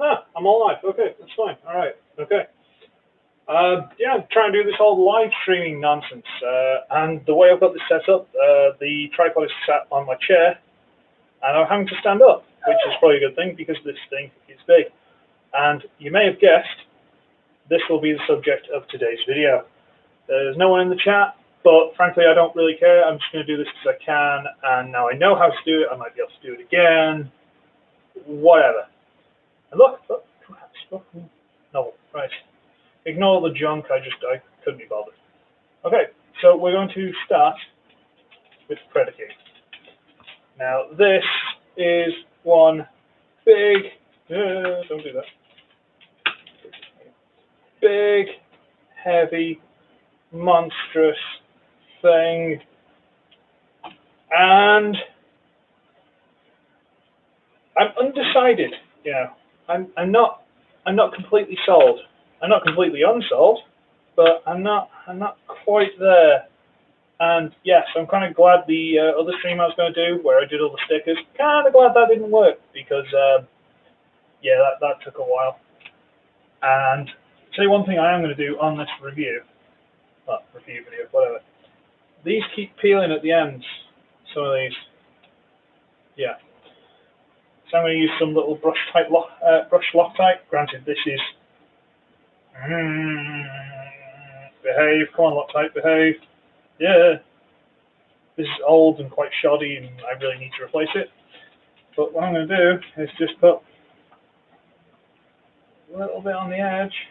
Ah, I'm all live. Okay, that's fine. All right. Okay. Yeah, I'm trying to do this whole live streaming nonsense. And the way I've got this set up, the tripod is sat on my chair, and I'm having to stand up, which is probably a good thing because this thing is big. And you may have guessed, this will be the subject of today's video. There's no one in the chat, but frankly, I don't really care. I'm just going to do this because I can, and now I know how to do it. I might be able to do it again. Whatever. And look, no, right. Ignore the junk, I couldn't be bothered. Okay, so we're going to start with Predaking. Now, this is one big, don't do that. Big, heavy, monstrous thing. And I'm undecided, you know. I'm not completely sold. I'm not completely unsold, but I'm not quite there. And yes, I'm kind of glad the other stream I was going to do, where I did all the stickers, kind of glad that didn't work because yeah, that took a while. And say one thing I am going to do on this review, well, review video, whatever. These keep peeling at the ends. Some of these, yeah. So I'm going to use some little brush Loctite. Granted, this is behave. Come on, Loctite, behave. Yeah. This is old and quite shoddy, and I really need to replace it. But what I'm going to do is just put a little bit on the edge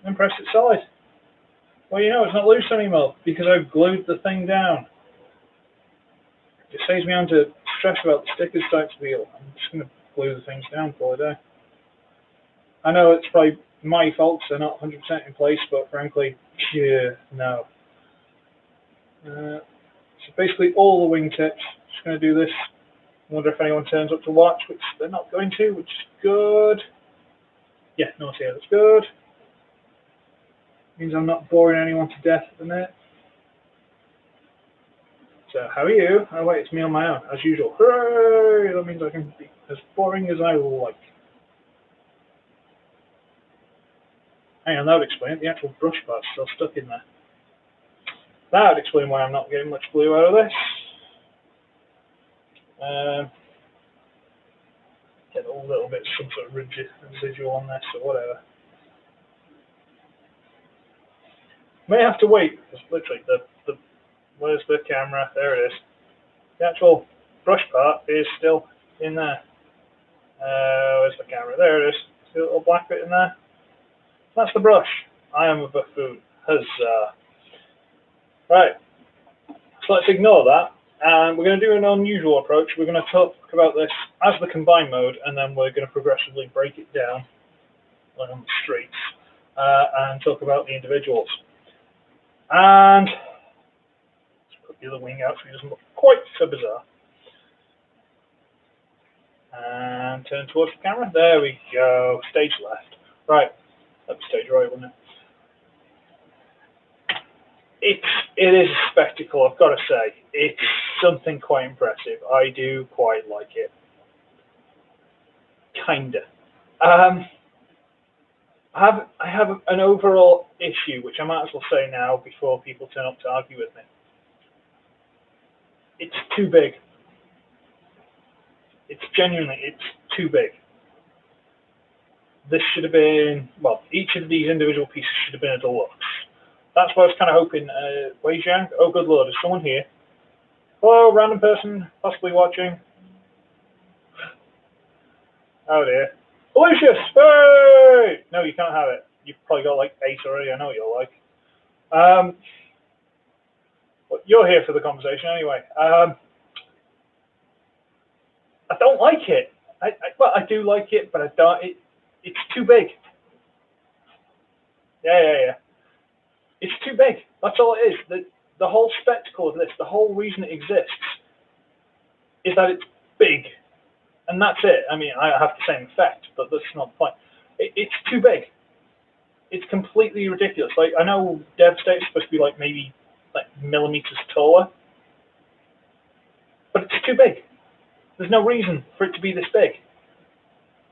and press it solid. Well, you know, it's not loose anymore because I've glued the thing down. It saves me on to stress about the stickers starting to peel. I'm just going to glue the things down for a day. I know it's probably my fault, they're not 100% in place, but frankly, yeah, no. So basically all the wingtips, just going to do this. I wonder if anyone turns up to watch, which they're not going to, which is good. Yeah, no one's here, that's good. Means I'm not boring anyone to death at the minute. So, how are you? Oh wait, it's me on my own, as usual. Hooray! That means I can be as boring as I like. Hang on, that would explain it. The actual brush part's still stuck in there. That would explain why I'm not getting much glue out of this. Get a little bit, some sort of residual on this or whatever. May have to wait, because literally, where's the camera? There it is. The actual brush part is still in there. Where's the camera? There it is. See a little black bit in there? That's the brush. I am a buffoon. Huzzah. Right. So let's ignore that. And we're going to do an unusual approach. We're going to talk about this as the combine mode, and then we're going to progressively break it down like on the streets and talk about the individuals. And let's put the other wing out so it doesn't look quite so bizarre. And turn towards the camera. There we go. Stage left. Right. That'd be stage right, wouldn't it? It is a spectacle, I've got to say. It's something quite impressive. I do quite like it. Kinda. I have an overall issue, which I might as well say now before people turn up to argue with me. It's too big. It's genuinely, it's too big. This should have been, well, each of these individual pieces should have been a deluxe. That's what I was kind of hoping. Wei Zhang, oh good lord, is someone here? Hello, random person, possibly watching. Oh dear. Lucius, hey! No, you can't have it. You've probably got like 8 already, I know what you're like. Well, you're here for the conversation anyway. I don't like it. Well, I do like it, but I don't. It's too big. Yeah. It's too big. That's all it is. The whole spectacle of this, the whole reason it exists, is that it's big. And that's it. I mean, I have the same effect, but that's not the point. It's too big. It's completely ridiculous. Like, I know dev state is supposed to be like maybe like millimeters taller, but it's too big. There's no reason for it to be this big.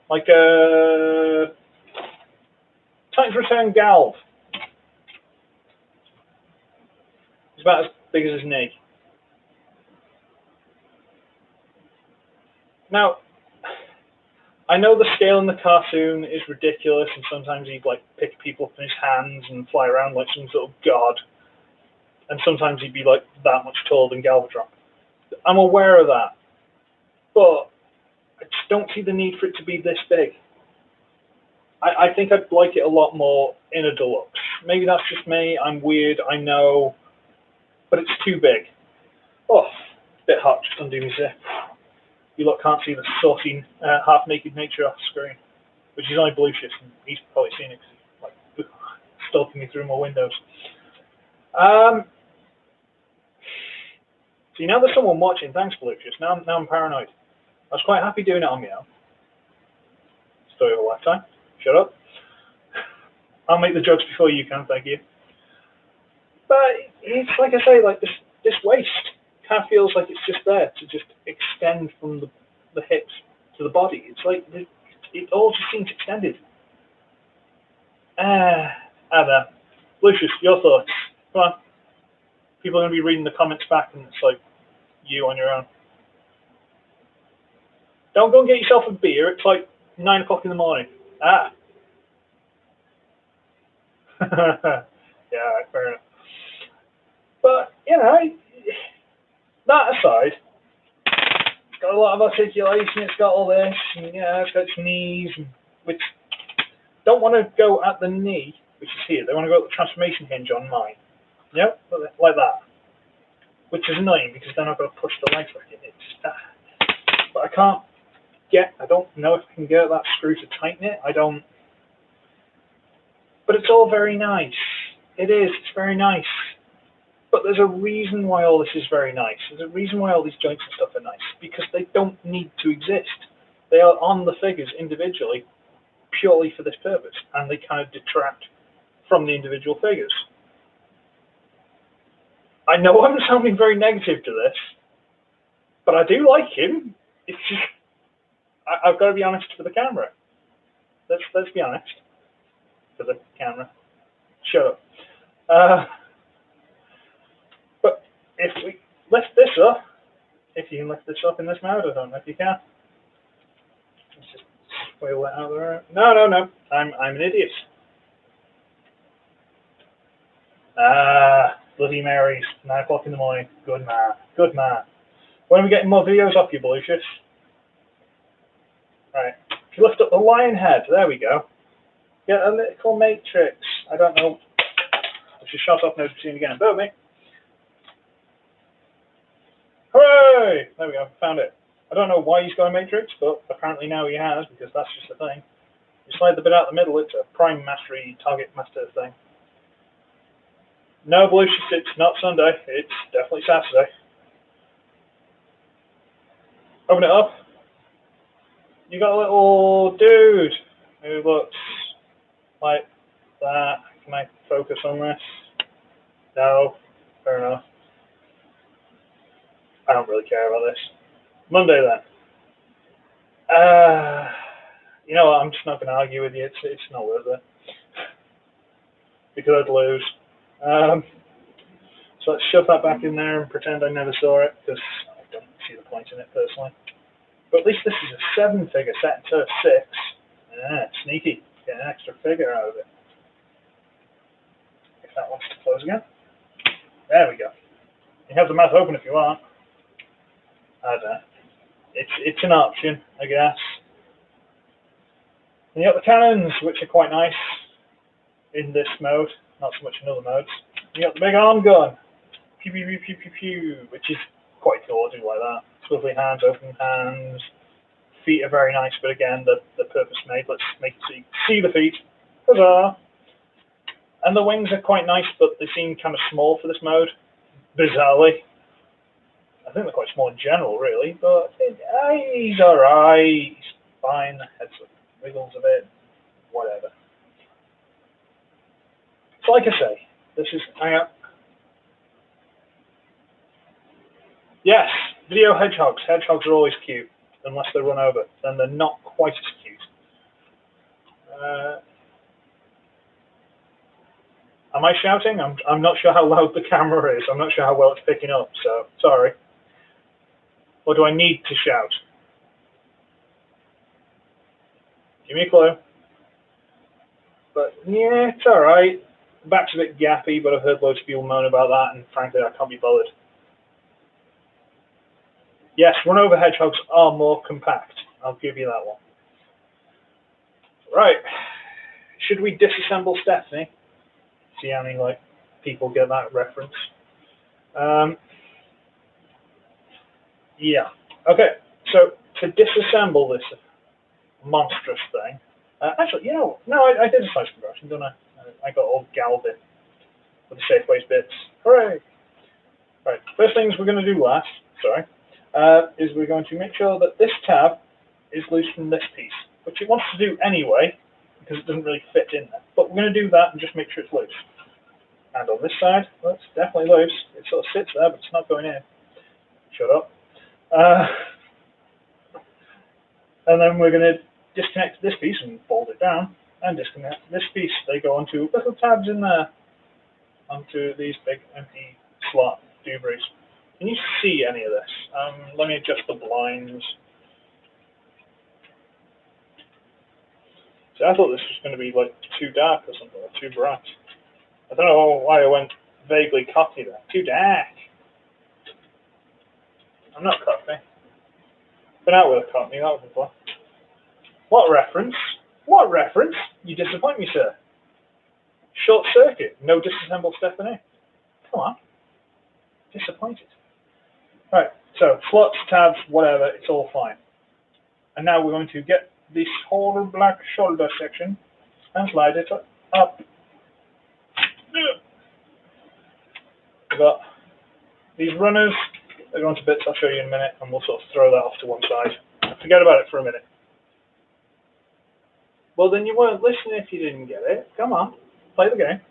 Like a Titan's Return Galv. It's about as big as his knee. Now, I know the scale in the cartoon is ridiculous, and sometimes he'd like pick people up in his hands and fly around like some sort of god, and sometimes he'd be like that much taller than Galvatron. I'm aware of that, but I just don't see the need for it to be this big. I think I'd like it a lot more in a deluxe. Maybe that's just me. I'm weird, I know, but it's too big. Oh, bit hot. Just undo me zip. You lot can't see the saucy, half-naked nature off the screen, which is only Blucius, and he's probably seen it because he's like stalking me through my windows. See, now there's someone watching. Thanks, Blucius. Now I'm paranoid. I was quite happy doing it on my own. Story of a lifetime. Shut up. I'll make the jokes before you can, thank you. But it's like I say, like this waist kind of feels like it's just there to just extend from the hips to the body. It's like it all just seems extended. I don't know. Lucius, your thoughts? Come on. People are going to be reading the comments back, and it's like you on your own. Don't go and get yourself a beer. It's like 9 o'clock in the morning. Ah. Yeah, fair enough. But, you know, that aside, it's got a lot of articulation, it's got all this, and yeah, it's got its knees, which don't want to go at the knee, which is here. They want to go at the transformation hinge on mine. Yep, like that. Which is annoying, because then I've got to push the legs back in. But I can't I don't know if I can get that screw to tighten it. I don't. But it's all very nice. It is, it's very nice. But there's a reason why all this is very nice. There's a reason why all these joints and stuff are nice. Because they don't need to exist. They are on the figures individually, purely for this purpose. And they kind of detract from the individual figures. I know I'm sounding very negative to this, but I do like him. It's just, I've got to be honest for the camera. Let's be honest. For the camera. Shut up. But if we lift this up, if you can lift this up in this mode, I don't know if you can. Let's just wheel that out there. No. I'm an idiot. Bloody Marys, 9 o'clock in the morning. Good man. Good man. When are we getting more videos off you, Lucius? Right. If you lift up the lion head, there we go. Get a little matrix. I don't know. If you shut off noticing again. Bear with me. Hooray! There we go. Found it. I don't know why he's got a matrix, but apparently now he has, because that's just a thing. You slide the bit out the middle, it's a prime mastery target master thing. No, Blucius, it's not Sunday. It's definitely Saturday. Open it up. You got a little dude who looks like that. Can I focus on this? No. Fair enough. I don't really care about this. Monday then. You know what? I'm just not going to argue with you. It's not worth it. Because I'd lose. So let's shove that back in there and pretend I never saw it, because I don't see the point in it personally. But at least this is a 7-figure set instead of 6. Yeah, sneaky. Get an extra figure out of it. If that wants to close again. There we go. You have the mouth open if you want. I don't know. It's an option, I guess. And you got the cannons, which are quite nice in this mode, not so much in other modes. You got the big arm gun, pew pew pew pew pew pew, which is quite cool. I do like that. Swivelly hands, open hands. Feet are very nice, but again, the purpose made. Let's make it so you see the feet. Huzzah! And the wings are quite nice, but they seem kind of small for this mode, bizarrely. I think they're quite small in general, really, but he's alright. He's fine. The head wiggles a bit. Whatever. So like I say, this is, hang on. Yes, video hedgehogs. Hedgehogs are always cute, unless they're run over. Then they're not quite as cute. Am I shouting? I'm not sure how loud the camera is. I'm not sure how well it's picking up, so sorry. Or do I need to shout? Give me a clue. But yeah, it's alright. The back's a bit gappy, but I've heard loads of people moan about that, and frankly, I can't be bothered. Yes, run-over hedgehogs are more compact. I'll give you that one. Right. Should we disassemble Stephanie? See how many people get that reference. Yeah. Okay. So to disassemble this monstrous thing, actually, you know, no, I did a size conversion, didn't I? I got all Galvin with the Safeways bits. Hooray! Right. First things we're going to do last. Sorry. Is we're going to make sure that this tab is loose from this piece, which it wants to do anyway, because it doesn't really fit in there. But we're going to do that and just make sure it's loose. And on this side, well, it's definitely loose. It sort of sits there, but it's not going in. Shut up. And then we're going to disconnect this piece and fold it down, and disconnect this piece. They go onto little tabs in there, onto these big empty slot doobrays. Can you see any of this? Let me adjust the blinds. So I thought this was going to be like too dark or something, or too bright. I don't know why I went vaguely cocky there. Too dark. I'm not cocky. Been out with a cockney, that was before. What reference? What reference? You disappoint me, sir. Short circuit. No disassemble Stephanie. Come on. Disappointed. Right, so slots, tabs, whatever, it's all fine. And now we're going to get this whole black shoulder section and slide it up. We've got these runners. They're going to bits, I'll show you in a minute, and we'll sort of throw that off to one side. Forget about it for a minute. Well, then you weren't listening if you didn't get it. Come on, play the game.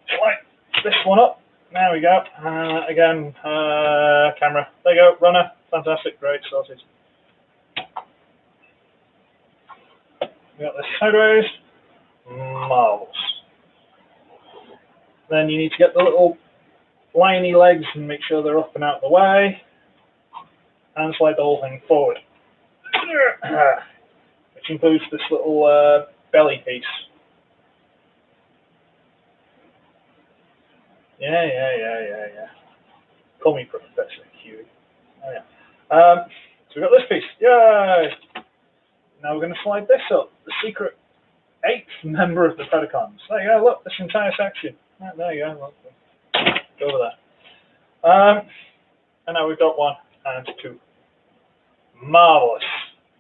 Slide this one up. There we go. Again, camera. There you go, runner. Fantastic, great, sorted. We got this sideways. Marvelous. Then you need to get the little liney legs and make sure they're up and out of the way. And slide the whole thing forward. Which includes this little belly piece. Yeah. Call me Professor Q. Oh, yeah. So we've got this piece. Yay! Now we're going to slide this up. The secret 8th member of the Predakons. There you go. Look, this entire section. Right, there you go. Look, go over there. And now we've got 1 and 2. Marvelous.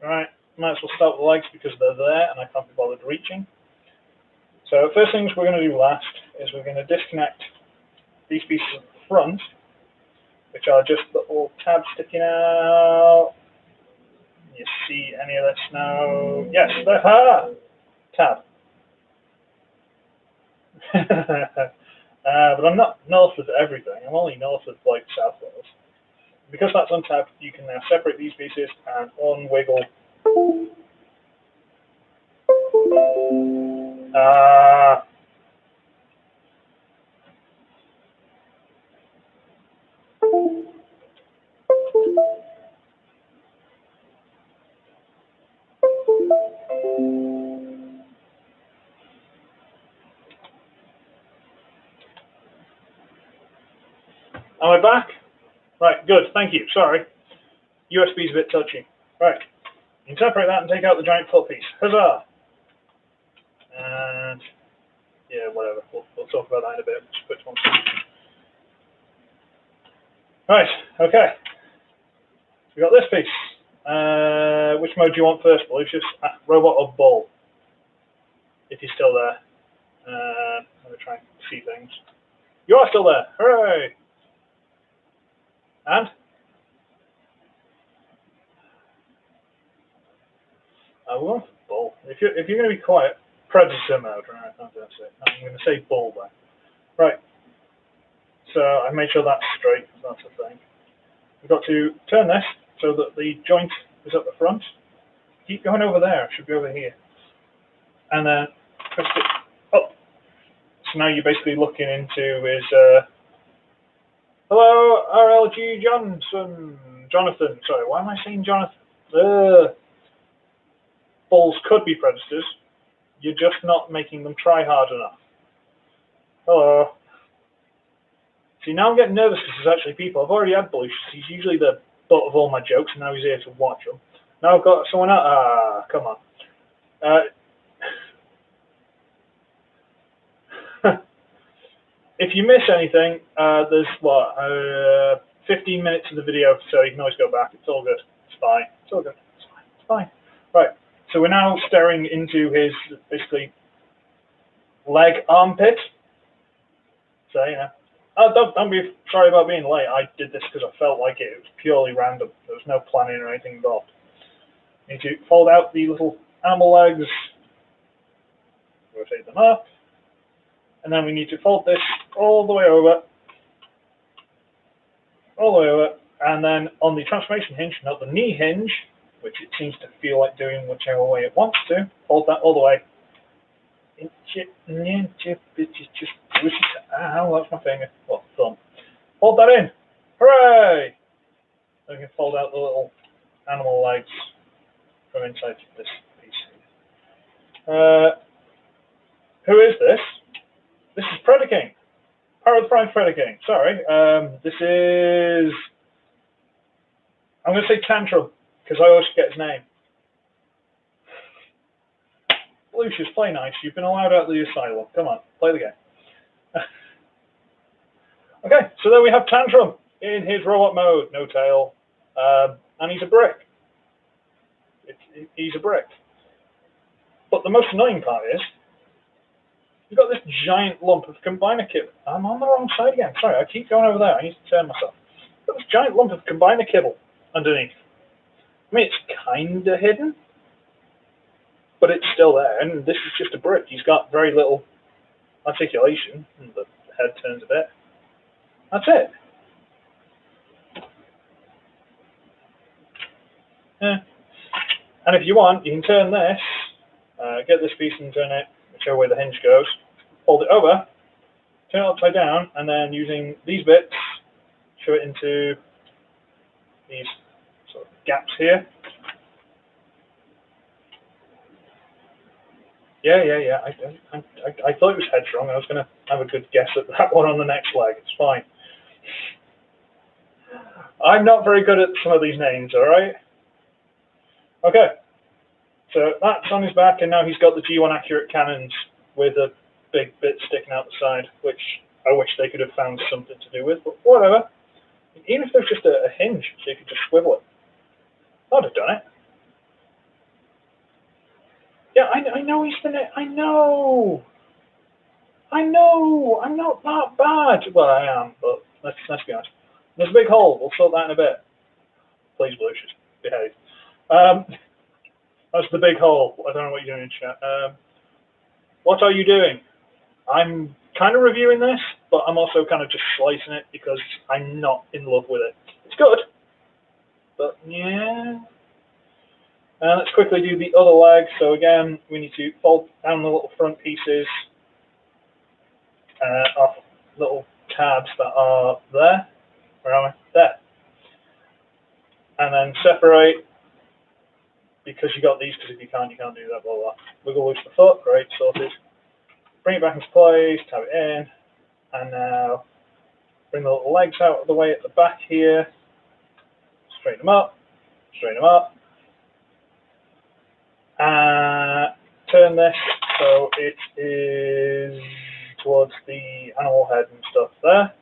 Right. Might as well start with the legs because they're there and I can't be bothered reaching. So first things we're going to do last is we're going to disconnect these pieces at the front, which are just little tabs sticking out. You see any of this now? Yes, there. Tab. But I'm not north of everything. I'm only north of like South Wales. Because that's untabbed, you can now separate these pieces and unwiggle. Am I back? Right, good, thank you. Sorry. USB's a bit touchy. Right. You can separate that and take out the giant foot piece. Huzzah! And yeah, whatever. We'll talk about that in a bit. Just put one. Right, okay. So we got this piece. Which mode do you want first, Lucius? Robot or bull? If you're still there. I'm going to try and see things. You are still there. Hooray! And? We're going for bull. If you're going to be quiet, predator mode, right? That's it. I'm going to say bull then. Right. So I made sure that's straight. That's the thing. We've got to turn this so that the joint is at the front. Keep going over there. It should be over here. and then twist it up. So now you're basically looking into his, hello, RLG Jonathan, sorry, why am I saying Jonathan? Bulls could be predators, you're just not making them try hard enough. Hello. See, now I'm getting nervous because there's actually people. I've already had Belushi. He's usually the butt of all my jokes, and now he's here to watch them. Now I've got someone else. Ah, come on. If you miss anything, there's, 15 minutes of the video, so you can always go back. It's all good. It's fine. It's all good. It's fine. It's fine. Right. So we're now staring into his, basically, leg armpit. So, you know. Oh, don't be sorry about being late. I did this because I felt like it. It was purely random. There was no planning or anything involved. You need to fold out the little animal legs, rotate them up, and then we need to fold this all the way over, and then on the transformation hinge, not the knee hinge, which it seems to feel like doing whichever way it wants to, fold that all the way. Ow, that's my finger. Well, thumb. Fold that in. Hooray! So we can fold out the little animal legs from inside this piece. Who is this? This is Predaking. Power of the Prime Predaking. Sorry. This is... I'm going to say Tantrum, because I always forget his name. Lucius, play nice. You've been allowed out of the asylum. Come on, play the game. Okay, so there we have Tantrum in his robot mode, no tail, and he's a brick. He's a brick. But the most annoying part is, you've got this giant lump of combiner kibble. I'm on the wrong side again. Sorry, I keep going over there. I need to turn myself. You've got this giant lump of combiner kibble underneath. I mean, it's kind of hidden, but it's still there. And this is just a brick. He's got very little articulation, and the head turns a bit. That's it. Yeah. And if you want, you can turn this, get this piece and turn it whichever way the hinge goes, fold it over, turn it upside down, and then using these bits, show it into these sort of gaps here. Yeah. I thought it was headstrong. I was going to have a good guess at that one on the next leg. It's fine. I'm not very good at some of these names, all right? Okay. So that's on his back, and now he's got the G1 accurate cannons with a big bit sticking out the side, which I wish they could have found something to do with, but whatever. Even if there's just a hinge, so you could just swivel it. I'd have done it. Yeah, I know he's been. I know. I'm not that bad. Well, I am, but let's be honest. There's a big hole. We'll sort that in a bit. Please, Lucius, behave. That's the big hole. I don't know what you're doing in chat. What are you doing? I'm kind of reviewing this, but I'm also kind of just slicing it because I'm not in love with it. It's good, but yeah. Let's quickly do the other leg. So again, we need to fold down the little front pieces off little tabs that are there. Where am I? There. And then separate, because you got these, because if you can't do that, blah, blah. Wiggle loose the foot, great, sorted. Bring it back into place, tap it in, and now bring the little legs out of the way at the back here. Straighten them up, turn this so it is towards the animal head and stuff there.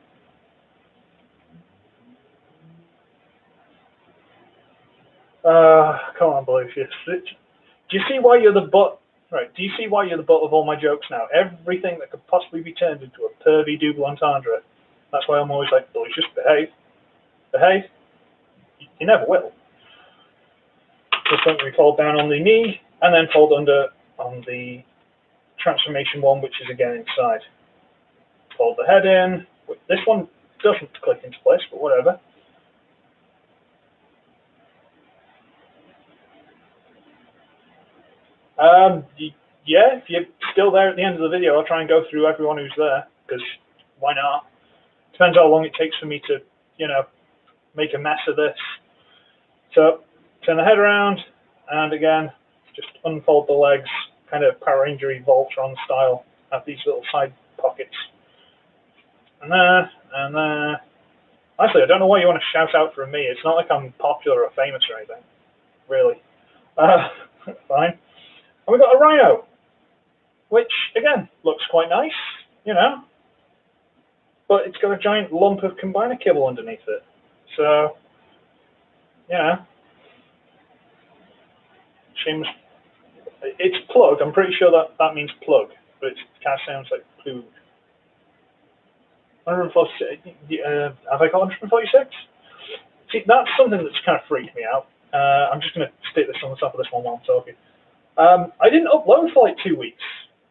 Come on, Belushi. Do you see why you're the butt? Right. Do you see why you're the butt of all my jokes now? Everything that could possibly be turned into a pervy double entendre. That's why I'm always like, Belushi, behave. Behave. You never will. Just don't we fold down on the knee and then fold under on the transformation one, which is again inside. Fold the head in. This one doesn't click into place, but whatever. yeah, if you're still there at the end of the video, I'll try and go through everyone who's there, because why not? Depends how long it takes for me to, you know, make a mess of this. So, turn the head around, and again, just unfold the legs, kind of Power Ranger Voltron style, have these little side pockets. And there, and there. Actually, I don't know why you want to shout out from me. It's not like I'm popular or famous or anything, really. Fine. And we've got a rhino, which, again, looks quite nice, you know, but it's got a giant lump of combiner kibble underneath it. So, you know, seems, it's plug. I'm pretty sure that means plug, but it kind of sounds like plug. 146, have I got 146? See, that's something that's kind of freaked me out. I'm just going to stick this on the top of this one while I'm talking. I didn't upload for like 2 weeks.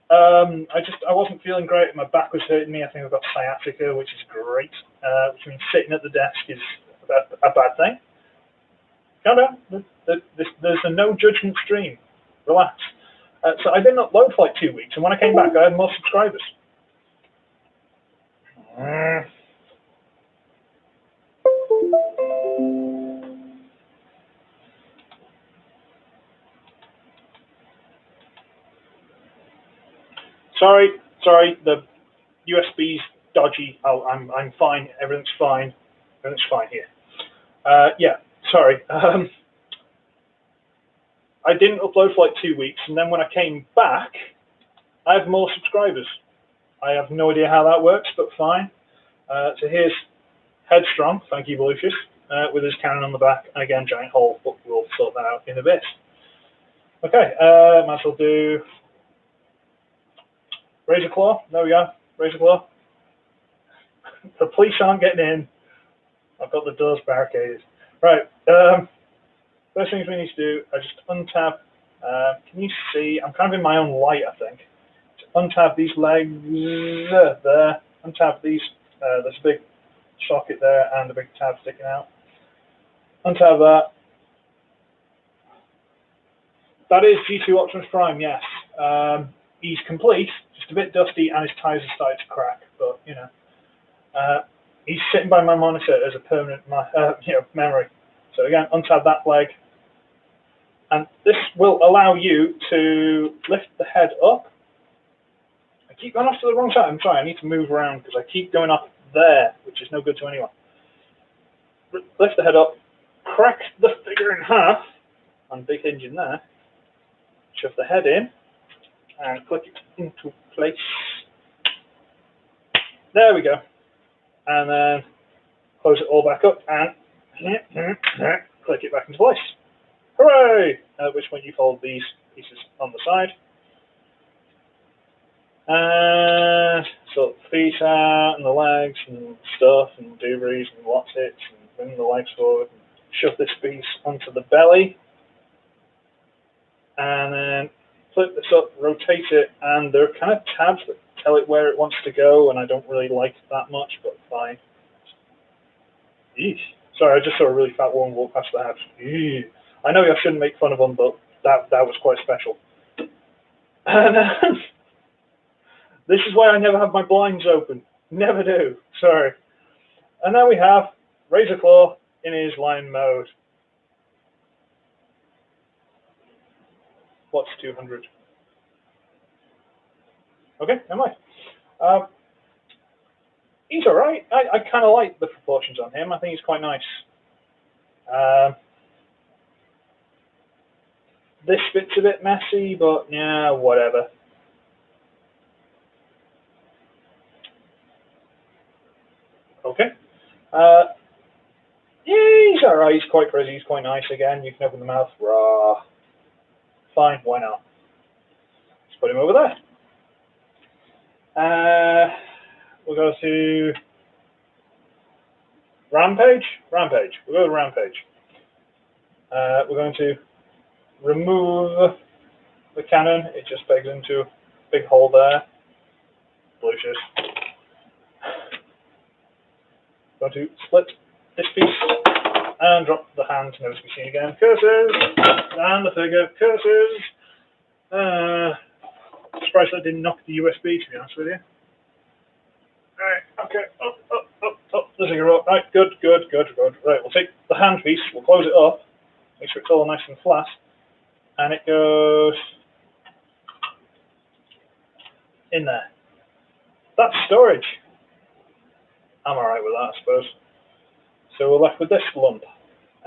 I wasn't feeling great. My back was hurting me. I think I've got sciatica, which is great, which means sitting at the desk is a bad thing. Calm down. There's a no judgment stream. Relax. So I didn't upload for like 2 weeks, and when I came back, I had more subscribers. Sorry, the USB's dodgy. Oh, I'm fine. Everything's fine. Everything's fine here. Yeah, sorry. I didn't upload for like 2 weeks, and then when I came back, I have more subscribers. I have no idea how that works, but fine. So here's Headstrong, thank you, Lucius, with his cannon on the back, and again, giant hole, but we'll sort that out in a bit. Okay, might as well do Razor Claw. There we go, Razor Claw. The police aren't getting in. I've got the doors barricaded. Right, first things we need to do, I just untab. Can you see? I'm kind of in my own light, I think. Untab these legs there. Untab these. There's a big socket there and a big tab sticking out. Untab that. That is G2 Optimus Prime, yes. He's complete, just a bit dusty, and his tires are starting to crack. But you know, he's sitting by my monitor as a permanent, memory. So again, untab that leg, and this will allow you to lift the head up. I keep going off to the wrong side. I'm sorry. I need to move around because I keep going off there, which is no good to anyone. Lift the head up, crack the figure in half, and big hinge in there. Shove the head in, and click it into place. There we go. And then close it all back up and click it back into place. Hooray! At which point you fold these pieces on the side. And sort the feet out and the legs and stuff and doobies and what's it, and bring the legs forward and shove this piece onto the belly. And then flip this up, rotate it, and there are kind of tabs that tell it where it wants to go, and I don't really like it that much, but fine. Eesh. Sorry, I just saw a really fat woman walk past the house. Eesh. I know I shouldn't make fun of them, but that was quite special. And this is why I never have my blinds open. Never do. Sorry. And then we have Razor Claw in his lion mode. What's 200? Okay, never mind. He's alright. I kind of like the proportions on him. I think he's quite nice. This bit's a bit messy, but yeah, whatever. Okay. Yeah, he's alright. He's quite pretty. He's quite nice. Again, you can open the mouth. Raw. Fine, why not? Let's put him over there. We'll go to Rampage. Rampage. We'll go to Rampage. We're going to remove the cannon. It just pegs into a big hole there. Bluetooth. Going to split this piece and drop the hand, never to be seen again. Curses! And the figure, curses! surprised I didn't knock the USB, to be honest with you. Alright, okay, up, there's a go up. Right, good. Right, we'll take the handpiece, we'll close it up, make sure it's all nice and flat, and it goes in there. That's storage. I'm alright with that, I suppose. So we're left with this lump.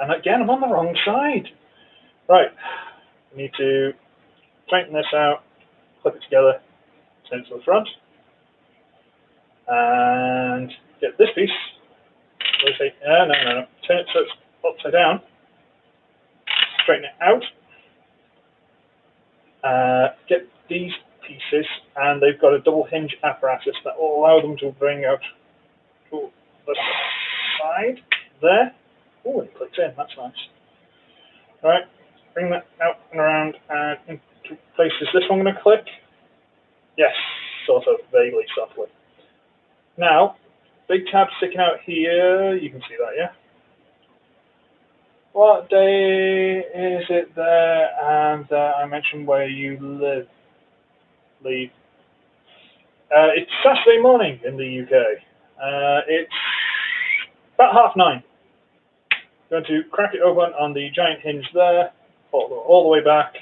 And again, I'm on the wrong side. Right, we need to straighten this out, clip it together, turn it to the front, and get this piece. No. Turn it so it's upside down. Straighten it out. Get these pieces, and they've got a double hinge apparatus that will allow them to bring out to the side there. Oh, it clicks in. That's nice. All right, bring that out and around and into place. Is this one going to click? Yes, sort of, vaguely, softly. Now, big tab sticking out here. You can see that, yeah? What day is it there? And I mentioned where you live. It's Saturday morning in the UK. It's about 9:30. Going to crack it open on the giant hinge there, all the way back,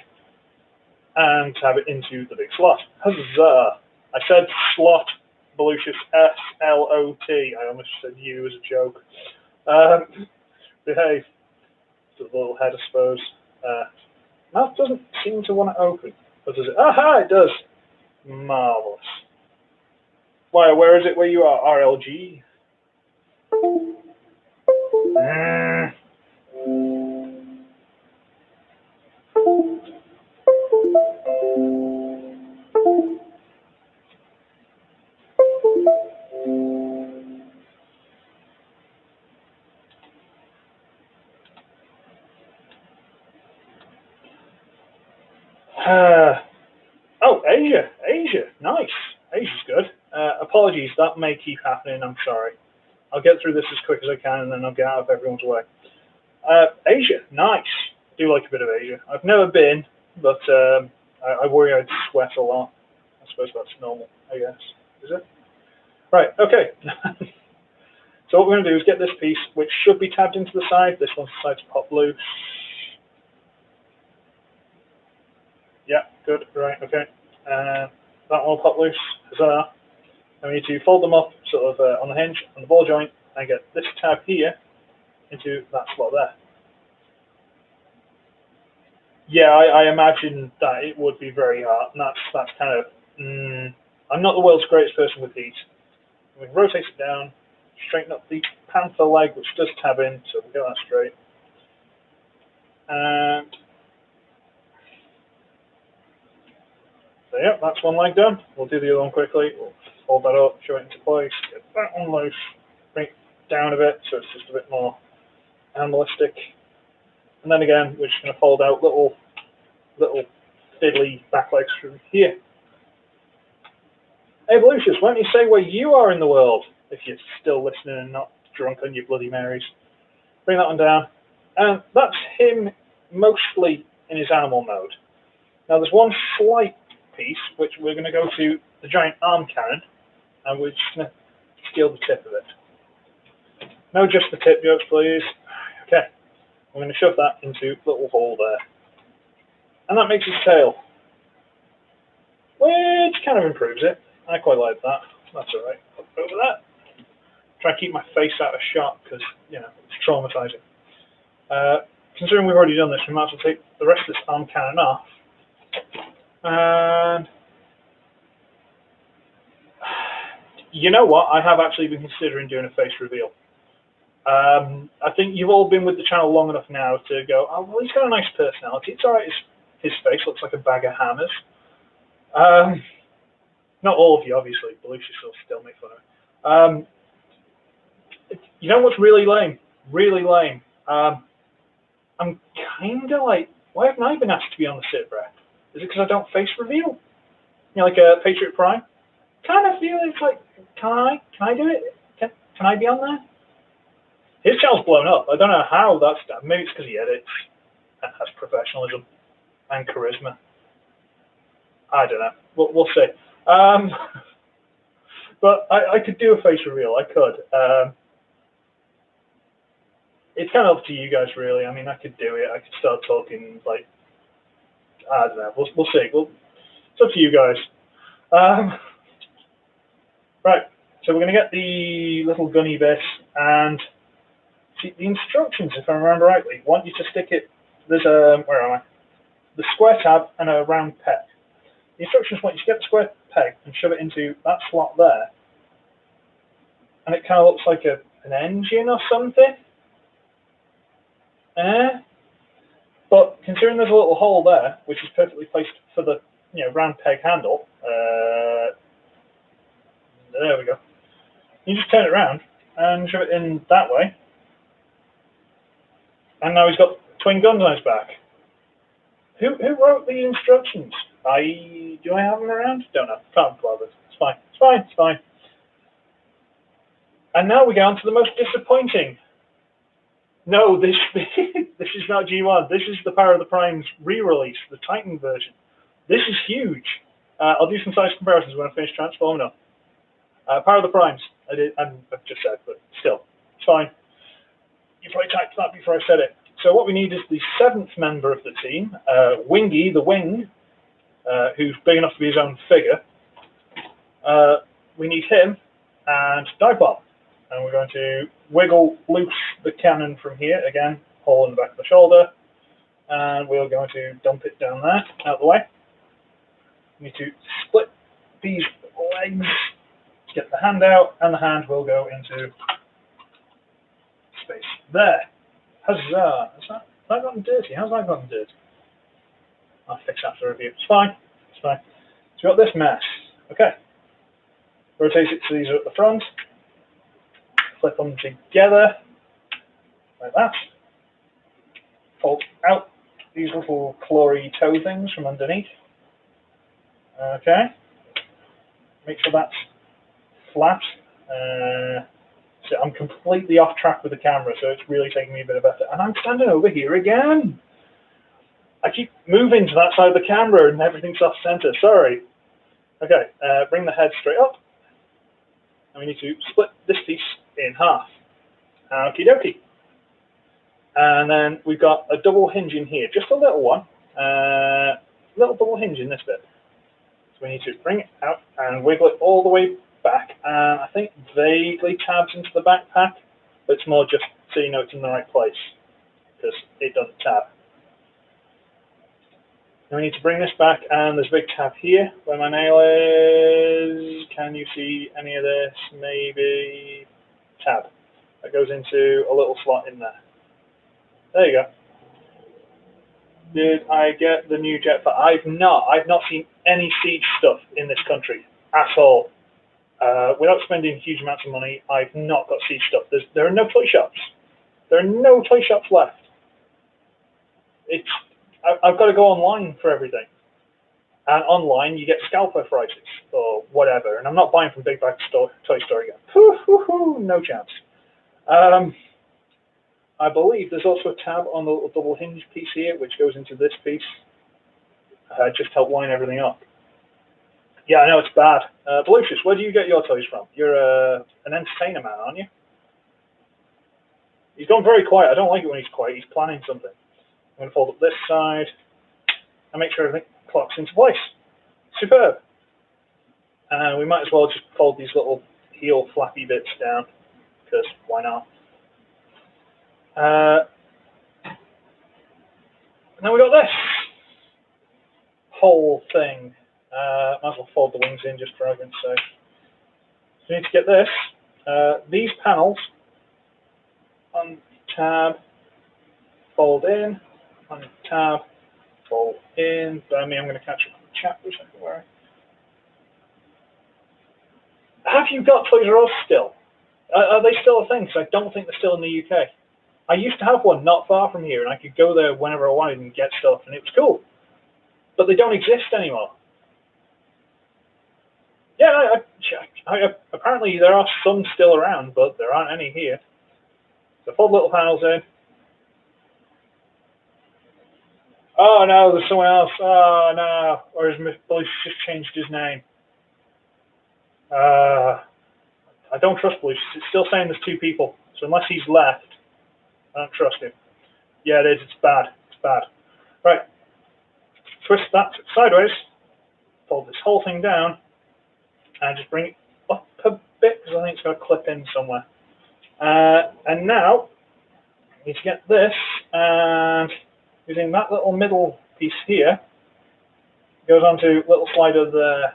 and tab it into the big slot. Huzzah! I said slot, Belucius, S-L-O-T. I almost said you as a joke. Behave. Just a little head, I suppose. Mouth doesn't seem to want to open. Or does it? Aha, it does. Marvelous. Why, where is it where you are? RLG? Oh, Asia. Nice. Asia's good. Apologies, that may keep happening. I'm sorry. I'll get through this as quick as I can, and then I'll get out of everyone's way. Asia, nice. I do like a bit of Asia. I've never been, but I worry I'd sweat a lot. I suppose that's normal, I guess. Is it? Right, okay. So what we're going to do is get this piece, which should be tabbed into the side. This one's decided to pop loose. Yeah, good, right, okay. That one will pop loose. Huzzah. And we need to fold them up sort of on the hinge, on the ball joint, and get this tab here into that slot there. Yeah, I imagine that it would be very hard, and that's kind of, I'm not the world's greatest person with heat. We can rotate it down, straighten up the panther leg, which does tab in, so we'll get that straight. And so yeah, that's one leg done. We'll do the other one quickly. We'll fold that up, show it into place, get that one loose, bring it down a bit so it's just a bit more animalistic. And then again, we're just going to fold out little fiddly back legs from here. Hey, Lucius, why don't you say where you are in the world, if you're still listening and not drunk on your Bloody Marys. Bring that one down. And that's him mostly in his animal mode. Now, there's one slight piece, which we're going to go to the giant arm cannon, and we're just going to steal the tip of it. No, just the tip, jokes, please. Okay. I'm going to shove that into the little hole there. And that makes his tail, which kind of improves it. I quite like that. That's all right. Up over that. Try and keep my face out of shot because, you know, it's traumatizing. Considering we've already done this, we might as well take the rest of this arm cannon off. And you know what? I have actually been considering doing a face reveal. I think you've all been with the channel long enough now to go, oh, well, he's got a nice personality. It's all right. His face looks like a bag of hammers. Not all of you, obviously. Belucius will still make fun of me. You know what's really lame? Really lame. I'm kind of like, why haven't I been asked to be on the sit rep? Is it because I don't face reveal? You know, like a Patriot Prime? Kind of feel it's like, can I do it? Can I be on there? His channel's blown up. I don't know how that's done. Maybe it's because he edits and has professionalism and charisma. I don't know. we'll see. But I could do a face reveal. I could. It's kind of up to you guys, really. I mean, I could do it. I could start talking, like, I don't know. We'll see. It's up to you guys. Right. So we're going to get the little gunny bit, and see, the instructions, if I remember rightly, want you to stick it. There's a, where am I? The square tab and a round peg. The instructions want you to get the square peg and shove it into that slot there, and it kind of looks like an engine or something. But considering there's a little hole there, which is perfectly placed for the round peg handle, there we go. You just turn it around and shove it in that way, and now he's got twin guns on his back. Who wrote the instructions? Do I have them around? Don't know. Can't bother. It's fine. It's fine. It's fine. And now we get on to the most disappointing. No, this is not G1. This is the Power of the Primes re-release, the Titan version. This is huge. I'll do some size comparisons when I finish transforming them. Power of the Primes. I've just said, but still, it's fine. You probably typed that before I said it. So what we need is the 7th member of the team, Wingy the Wing, who's big enough to be his own figure. We need him and Dipop. And we're going to wiggle loose the cannon from here, again, hole in the back of the shoulder, and we're going to dump it down there, out of the way. We need to split these legs, get the hand out, and the hand will go into space there. Huzzah! Has that gotten dirty? How's that gotten dirty? I'll fix that for review. It's fine. It's fine. So we've got this mess. Okay. Rotate it so these are at the front. Flip them together, like that. Fold out these little clawy toe things from underneath. Okay. Make sure that's flat. So I'm completely off track with the camera, so it's really taking me a bit of effort. And I'm standing over here again. I keep moving to that side of the camera and everything's off center. Sorry. Okay, bring the head straight up. And we need to split this piece in half. Okie dokie. And then we've got a double hinge in here, just a little one. Little double hinge in this bit. So we need to bring it out and wiggle it all the way back. And I think vaguely tabs into the backpack, but it's more just so you know it's in the right place, because it doesn't tab. And we need to bring this back, and there's a big tab here where my nail is. Can you see any of this? Maybe. Tab. That goes into a little slot in there. There you go. Did I get the new jetpack? I've not seen any Siege stuff in this country at all. Without spending huge amounts of money, I've not got Siege stuff. There are no toy shops. There are no toy shops left. I've got to go online for everything. And online, you get scalper prices or whatever. And I'm not buying from Big Bag Toy Store again. No chance. I believe there's also a tab on the little double hinge piece here, which goes into this piece. Just help line everything up. Yeah, I know it's bad. Belucius, where do you get your toys from? You're an entertainer man, aren't you? He's gone very quiet. I don't like it when he's quiet. He's planning something. I'm going to fold up this side and make sure everything clocks into place. Superb. And we might as well just fold these little heel flappy bits down, because why not? And then we got this whole thing. Might as well fold the wings in just for argument's sake. So we need to get this. These panels on tab, fold in, on tab, fold in. But I mean, I'm going to catch up with the chat for a second. Where? Have you got Toys R Us still? Are they still a thing? Because I don't think they're still in the UK. I used to have one not far from here, and I could go there whenever I wanted and get stuff, and it was cool. But they don't exist anymore. Yeah, apparently there are some still around, but there aren't any here. So fold little panels in. Oh no, there's someone else. Oh no. Or has Bush just changed his name? I don't trust Bush. It's still saying there's 2 people. So unless he's left, I don't trust him. Yeah, it is. It's bad. It's bad. Right. Twist that sideways. Fold this whole thing down. And just bring it up a bit because I think it's going to clip in somewhere. And now, I need to get this, and using that little middle piece here, goes onto little slider there.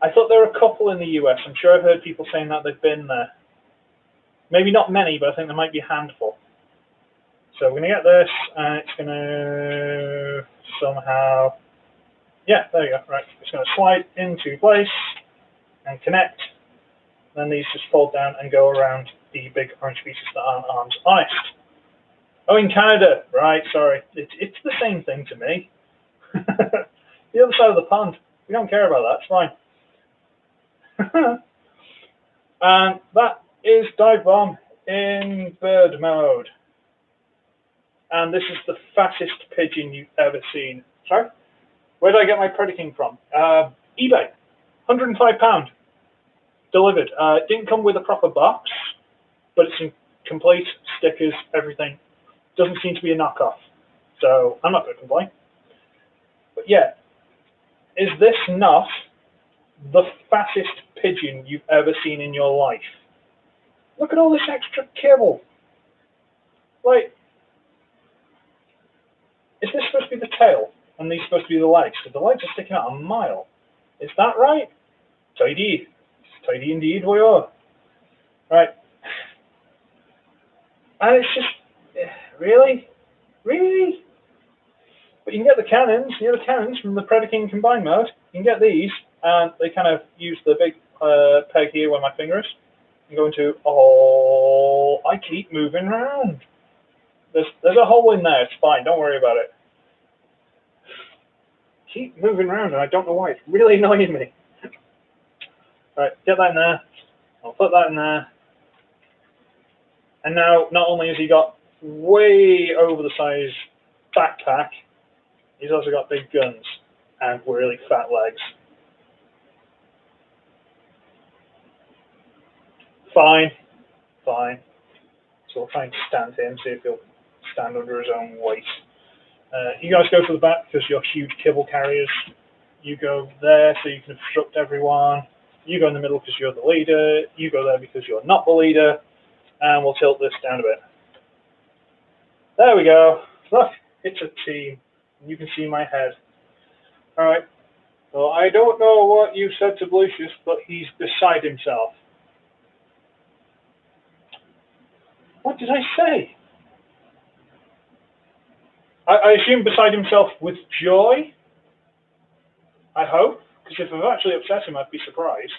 I thought there were a couple in the US. I'm sure I've heard people saying that they've been there. Maybe not many, but I think there might be a handful. So we're going to get this, and it's going to somehow, yeah, there you go, right. It's going to slide into place and connect. Then these just fold down and go around the big orange pieces that aren't arms on it. Oh, in Canada, right, sorry. It's the same thing to me. The other side of the pond. We don't care about that, it's fine. And that is Dive Bomb in bird mode. And this is the fastest pigeon you've ever seen. Sorry? Where did I get my Predaking from? eBay. £105. Delivered. It didn't come with a proper box, but it's in complete, stickers, everything. Doesn't seem to be a knockoff. So I'm not going to complain. But yeah, is this not the fastest pigeon you've ever seen in your life? Look at all this extra kibble. Like, is this supposed to be the tail and these supposed to be the legs? Because the legs are sticking out a mile. Is that right? Tidy. Tidy indeed we are. Right. And it's just, really? Really? But you can get the cannons, from the Predaking combined mode. You can get these, and they kind of use the big peg here where my finger is, and go into a hole. I keep moving around. There's a hole in there, it's fine, don't worry about it. Keep moving around, and I don't know why, it's really annoying me. Right, get that in there. I'll put that in there. And now, not only has he got way over the size backpack, he's also got big guns and really fat legs. Fine, fine. So we'll try and stand him, see if he'll stand under his own weight. You guys go for the back because you're huge kibble carriers. You go there so you can obstruct everyone. You go in the middle because you're the leader. You go there because you're not the leader. And we'll tilt this down a bit. There we go. Look, it's a team. You can see my head. All right. Well, I don't know what you said to Lucius, but he's beside himself. What did I say? I assume beside himself with joy? I hope, because if I've actually upset him, I'd be surprised.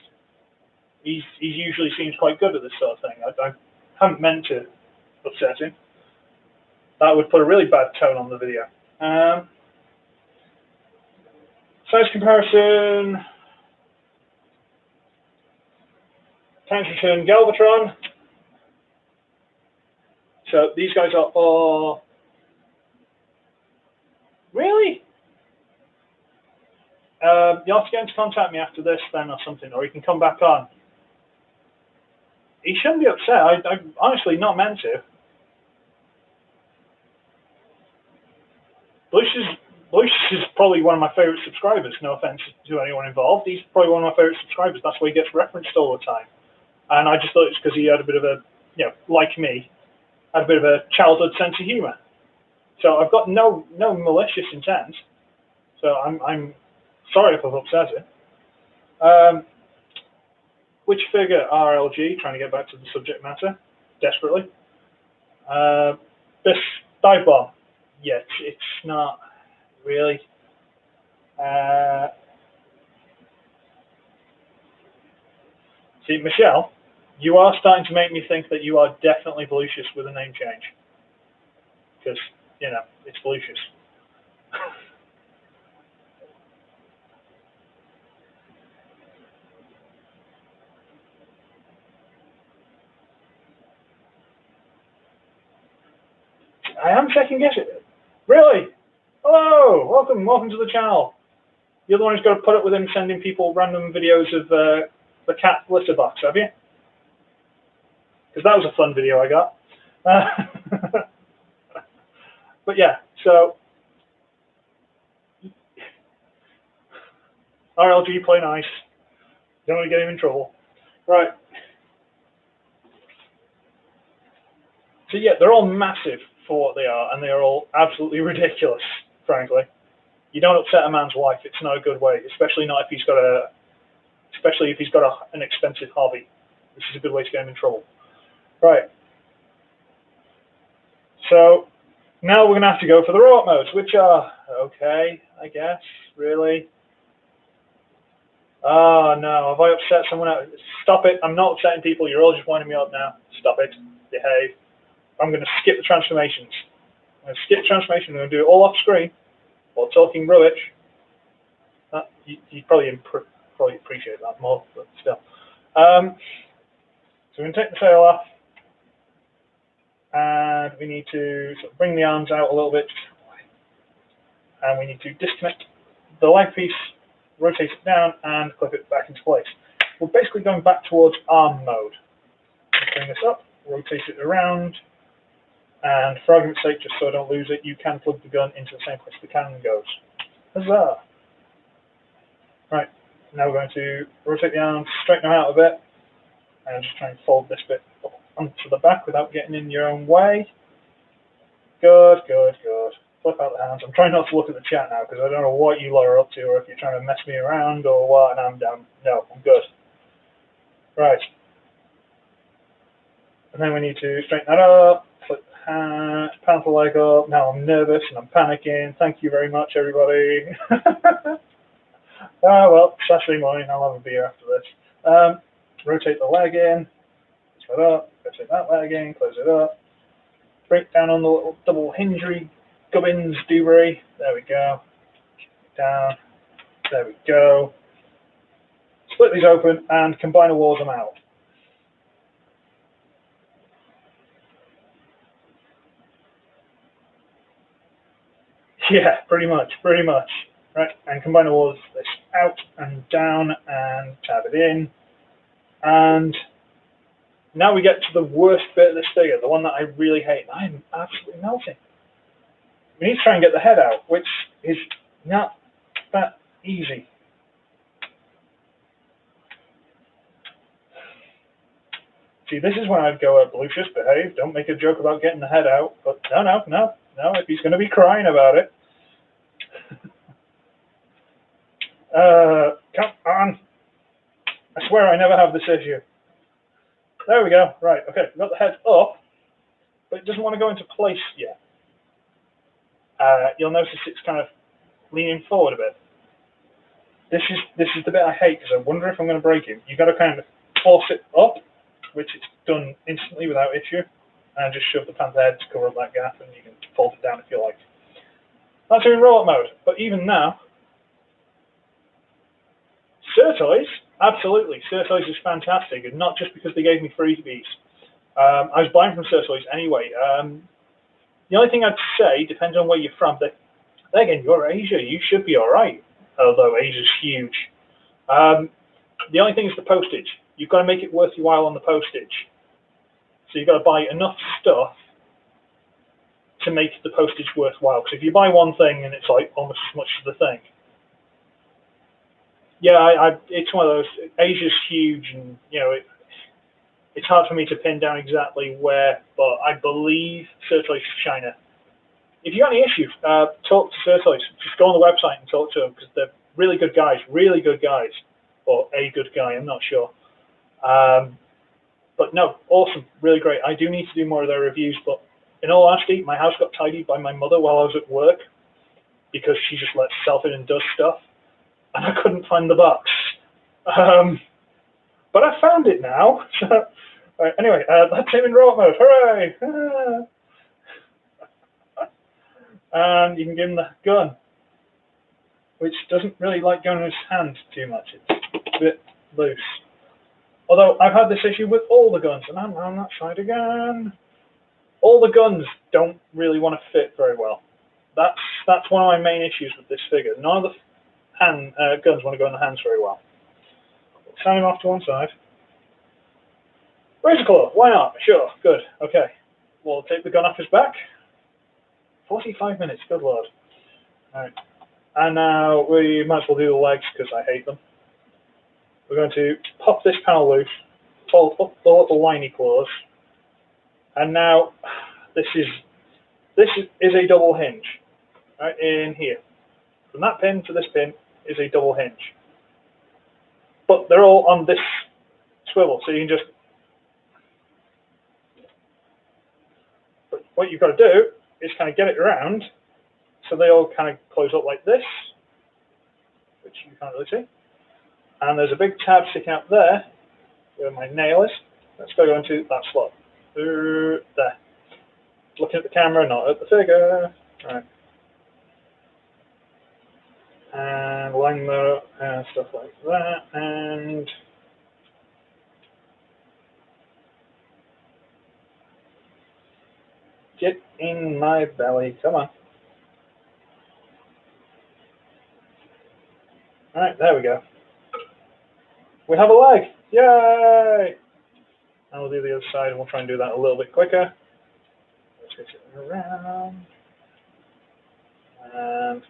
He usually seems quite good at this sort of thing. I haven't meant to upset him. That would put a really bad tone on the video. Size comparison. Times return Galvatron. So these guys are all... Really? You'll have to get into contact me after this then or something, or you can come back on. He shouldn't be upset. I'm honestly not meant to. Bush is probably one of my favourite subscribers, no offence to anyone involved. He's probably one of my favourite subscribers. That's why he gets referenced all the time. And I just thought it's because he had a bit of a, like me, had a bit of a childhood sense of humour. So I've got no malicious intent. So I'm sorry if I've upset it. Which figure? RLG, trying to get back to the subject matter, desperately. This Dive Bomb. Yeah, it's not really. See, Michelle, you are starting to make me think that you are definitely Volusius with a name change. Because, it's Volusius. I am second guessing. Really? Hello, welcome to the channel. You're the one who's got to put up with him sending people random videos of the cat litter box, have you? Because that was a fun video I got. But yeah, so RLG, play nice. Don't want to get him in trouble. Right. So yeah, they're all massive for what they are, and they are all absolutely ridiculous, frankly. You don't upset a man's wife. It's not a good way, especially not if he's got an expensive hobby. This is a good way to get him in trouble. Right. So now we're going to have to go for the robot modes, which are okay, I guess. Really. Oh no, have I upset someone else? Stop it. I'm not upsetting people. You're all just winding me up now. Stop it. Behave. I'm going to skip the transformations. I'm going to skip the transformation. I'm going to do it all off screen while talking rubbish. You'd probably appreciate that more, but still. So we're going to take the sail off. And we need to sort of bring the arms out a little bit. And we need to disconnect the leg piece, rotate it down, and clip it back into place. We're basically going back towards arm mode. Bring this up, rotate it around, and for argument's sake, just so I don't lose it, you can plug the gun into the same place the cannon goes. Huzzah! Right, now we're going to rotate the arms, straighten them out a bit, and just try and fold this bit up onto the back without getting in your own way. Good, good, good. Flip out the hands. I'm trying not to look at the chat now because I don't know what you lot are up to, or if you're trying to mess me around or what, and I'm down. No, I'm good. Right. And then we need to straighten that up, flip the hand, pound the leg up. Now I'm nervous and I'm panicking. Thank you very much, everybody. Well, Saturday morning, I'll have a beer after this. Rotate the leg in, close it up, rotate that leg in, close it up. Break down on the little double hingery gubbins doobery. There we go. Down. There we go. Split these open and combine a wars them out. Yeah, pretty much. Right, and combine the wars this out and down and tab it in. And now we get to the worst bit of this figure, the one that I really hate. I'm absolutely melting. We need to try and get the head out, which is not that easy. See, this is when I'd go, Lucius, behave, don't make a joke about getting the head out. But no, if he's going to be crying about it. Come on. I swear I never have this issue. There we go. Right, okay, we've got the head up, but it doesn't want to go into place yet. You'll notice it's kind of leaning forward a bit. This is the bit I hate, because I wonder if I'm going to break him. You've got to kind of force it up, which it's done instantly without issue, and just shove the panther head to cover up that gap, and you can fold it down if you like. That's in robot mode, but even now, Certoys, absolutely, Certoys is fantastic, and not just because they gave me freebies. I was buying from Certoys anyway. The only thing I'd say, depends on where you're from, but again, you're Asia, you should be alright, although Asia's huge. The only thing is the postage. You've got to make it worth your while on the postage. So you've got to buy enough stuff to make the postage worthwhile. Because if you buy one thing and it's like almost as much as the thing. Yeah, it's one of those, Asia's huge, and you know, it's hard for me to pin down exactly where, but I believe Certoys is China. If you got any issues, talk to Certoys. Just go on the website and talk to them, because they're really good guys, or a good guy, I'm not sure. But no, awesome, really great. I do need to do more of their reviews, but in all honesty, my house got tidied by my mother while I was at work, because she just lets herself in and does stuff, and I couldn't find the box. But I found it now. So, right, anyway, that's him in robot mode. Hooray! And you can give him the gun, which doesn't really like going in his hand too much. It's a bit loose. Although I've had this issue with all the guns, and I'm on that side again. all the guns don't really want to fit very well. That's one of my main issues with this figure. None of the guns want to go in the hands very well. Stand him off to one side. Razor Claw, why not? Sure, good, okay. We'll take the gun off his back. 45 minutes, good lord. Alright. And now we might as well do the legs because I hate them. We're going to pop this panel loose, fold up the little liney claws, and now this is a double hinge, right in here. From that pin to this pin is a double hinge, but they're all on this swivel, so you can just. But what you've got to do is kind of get it around, so they all kind of close up like this, which you can't really see. And there's a big tab sticking out there, where my nail is. Let's go into that slot. There. Looking at the camera, not at the figure. Right. And line that up and stuff like that. And get in my belly. Come on. Alright, there we go. We have a leg! Yay! And we'll do the other side and we'll try and do that a little bit quicker. Let's get it around. And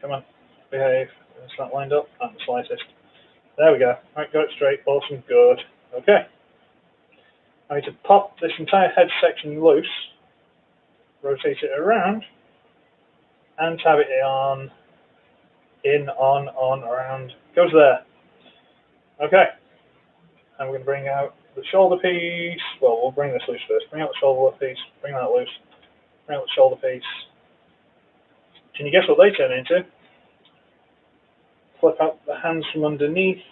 come on, behave. It's not lined up, not the slightest. There we go. Right, got it straight, awesome, good. Okay. I need to pop this entire head section loose, rotate it around, and tab it on, around, goes there. Okay, and we're going to bring out the shoulder piece. Well, we'll bring this loose first. Bring out the shoulder piece, bring that loose, bring out the shoulder piece. Can you guess what they turn into? Flip out the hands from underneath.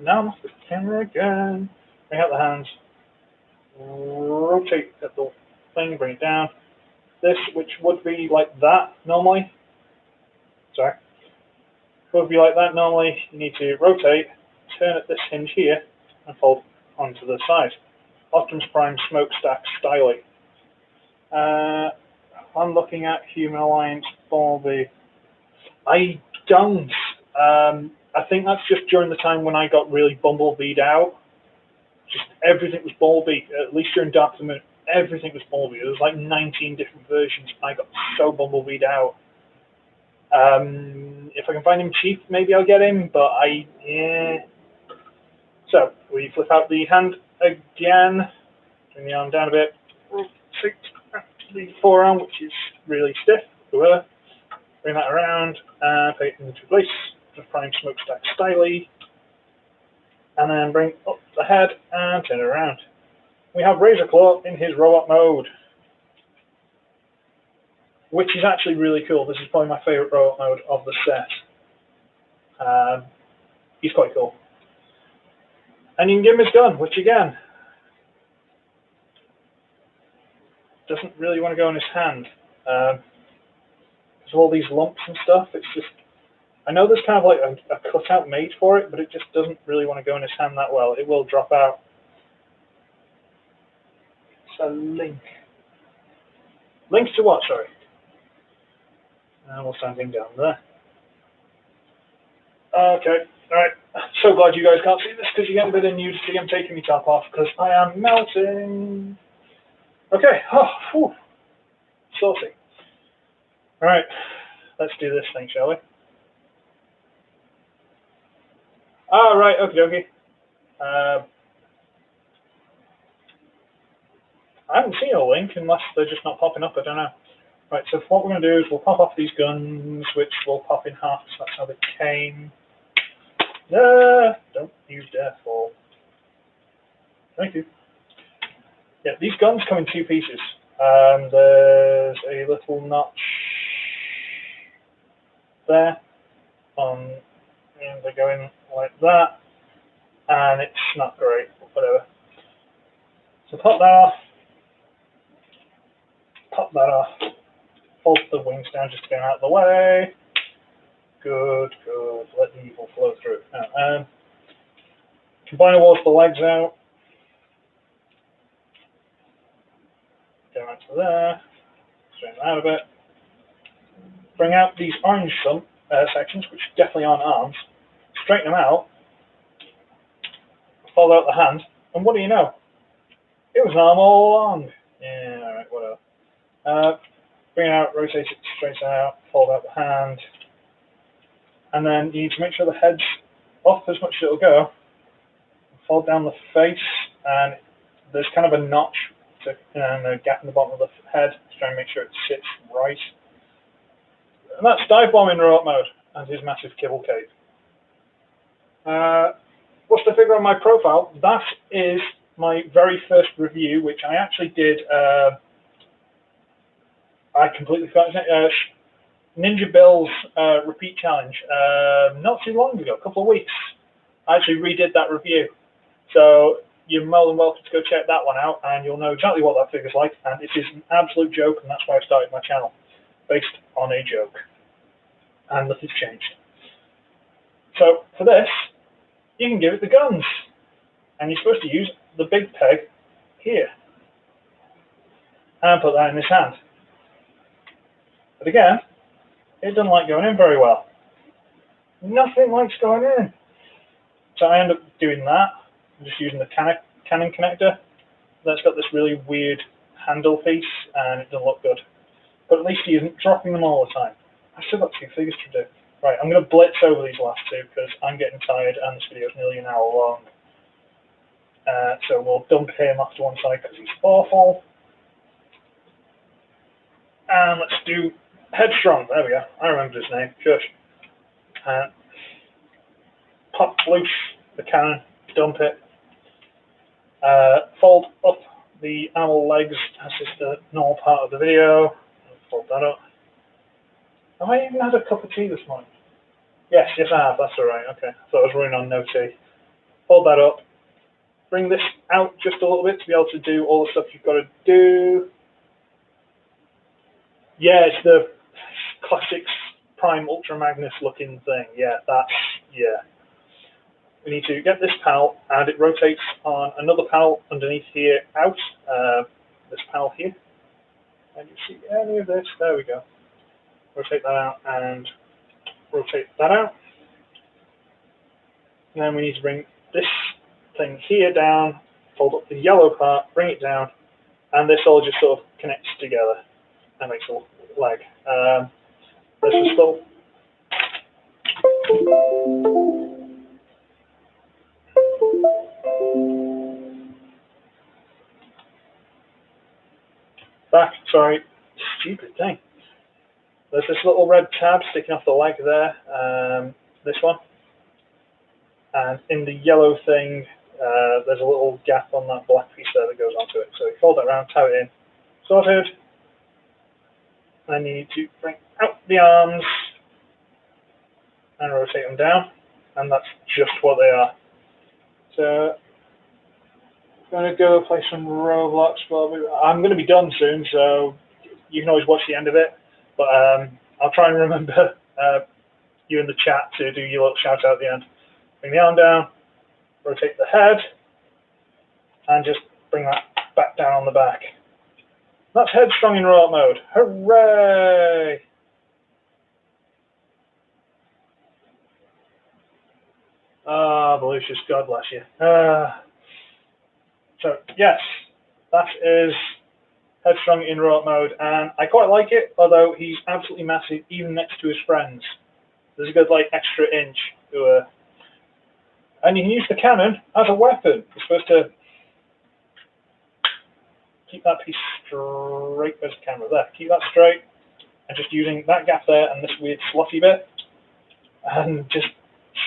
Now I'm off the camera again. Bring out the hands, rotate at the thing, bring it down. This, which would be like that normally. Sorry. Would be like that normally. You need to rotate, turn at this hinge here, and fold onto the side. Optimus Prime smokestack styling. I'm looking at Human Alliance Bumblebee. I don't. I think that's just during the time when I got really Bumblebee'd out. Just everything was Bumblebee. At least during Dark of the Moon, everything was Bumblebee. There was like 19 different versions. I got so Bumblebee'd out. If I can find him cheap, maybe I'll get him, but yeah. So, we flip out the hand again, bring the arm down a bit, rotate the forearm, which is really stiff, bring that around, and put it into place, the Prime Smokestack Styly, and then bring up the head and turn it around. We have Razor Claw in his robot mode, which is actually really cool. This is probably my favorite robot mode of the set. He's quite cool. And you can give him his gun, which again, doesn't really want to go in his hand. Because of all these lumps and stuff, it's just, I know there's kind of like a cutout made for it, but it just doesn't really want to go in his hand that well. It will drop out. So link. Link to what, sorry? And we'll stand him down there. Okay, alright. So glad you guys can't see this because you're getting a bit of nudity. I'm taking my top off because I am melting. Okay, whew. Saucy. Alright, let's do this thing, shall we? Alright, okie dokie. I haven't seen a link unless they're just not popping up, I don't know. Right, so what we're going to do is we'll pop off these guns, which will pop in half, so that's how they came. Don't you dare fall. Thank you. Yeah, these guns come in two pieces. There's a little notch there, and they go in like that, and it's not great, whatever. So pop that off, fold the wings down just to get out of the way. Good, good. Let the evil flow through. Now, combine the walls, the legs out. zoom out to there, straighten that out a bit. Bring out these orange sections, which definitely aren't arms, straighten them out, fold out the hand, and what do you know? It was an arm all along. Yeah, alright, whatever. Bring it out, rotate it, straighten out, fold out the hand, and then you need to make sure the head's off as much as it'll go. Fold down the face, and there's kind of a notch and a gap in the bottom of the head to try and make sure it sits right. And that's Dive Bomb in robot mode and his massive kibble cape. What's the figure on my profile? That is my very first review, which I actually did. I completely forgot his name. Ninja Bill's repeat challenge not too long ago, a couple of weeks. I actually redid that review. So you're more than welcome to go check that one out, and you'll know exactly what that figure's like. And it is an absolute joke, and that's why I started my channel, based on a joke. And nothing's changed. So for this, you can give it the guns. And you're supposed to use the big peg here. And put that in his hand. But again, it doesn't like going in very well. Nothing likes going in. So I end up doing that. I'm just using the Canon connector. That's got this really weird handle piece, and it doesn't look good. But at least he isn't dropping them all the time. I've still got two figures to do. Right, I'm going to blitz over these last two because I'm getting tired and this video is nearly an hour long. So we'll dump him off to one side because he's awful. And let's do Headstrong. There we go. I remember his name. Shush. Pop loose the cannon, dump it. Fold up the animal legs as is the normal part of the video. Fold that up. Have I even had a cup of tea this morning? Yes, I have. That's all right. Okay. So I was running on no tea. Fold that up. Bring this out just a little bit to be able to do all the stuff you've got to do. Yeah, it's the classic Prime Ultra Magnus looking thing. Yeah, we need to get this panel, and it rotates on another panel underneath here out. This panel here. Can you see any of this? There we go. Rotate that out and rotate that out. And then we need to bring this thing here down, fold up the yellow part, bring it down, and this all just sort of connects together and makes a leg. This is still. Back, sorry, stupid thing. There's this little red tab sticking off the leg there, this one. And in the yellow thing, there's a little gap on that black piece there that goes onto it. So you fold that around, tie it in, sorted. Then you need to bring out the arms and rotate them down, and that's just what they are. So I'm going to go play some Roblox. I'm going to be done soon, so you can always watch the end of it. But I'll try and remember you in the chat to do your little shout out at the end. Bring the arm down, rotate the head, and just bring that back down on the back. That's Headstrong in robot mode. Hooray! Ah, Volusius, God bless you. So, yes, that is Headstrong in robot mode, and I quite like it, although he's absolutely massive, even next to his friends. There's a good, like, extra inch to and you can use the cannon as a weapon. You're supposed to keep that piece straight. There's the camera there. Keep that straight, and just using that gap there and this weird slotty bit, and just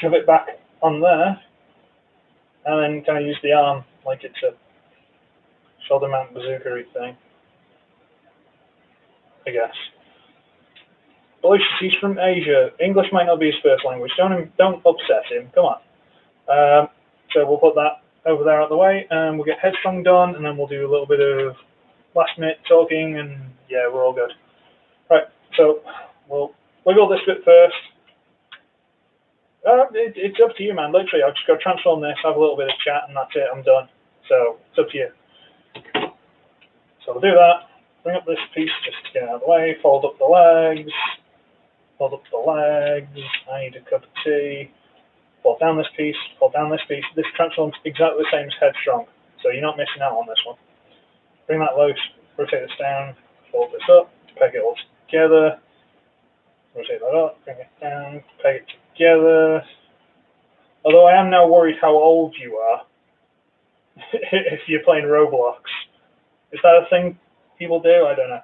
shove it back on there, and then kind of use the arm like it's a shoulder mount bazooka-y thing, I guess. Volusius, he's from Asia. English might not be his first language. Don't upset him. Come on. So we'll put that over there out of the way, and we'll get Headstrong done, and then we'll do a little bit of last-minute talking, and yeah, we're all good. Right, so we'll wiggle this bit first. It's up to you, man. Literally, I'll just go transform this, have a little bit of chat, and that's it. I'm done. So it's up to you. So we'll do that. bring up this piece just to get out of the way, fold up the legs, fold up the legs, I need a cup of tea, fold down this piece, fold down this piece. This transforms exactly the same as Headstrong, so you're not missing out on this one. Bring that loose, rotate this down, fold this up, peg it all together, rotate that up, bring it down, peg it together. Although I am now worried how old you are if you're playing Roblox. Is that a thing people do? I don't know.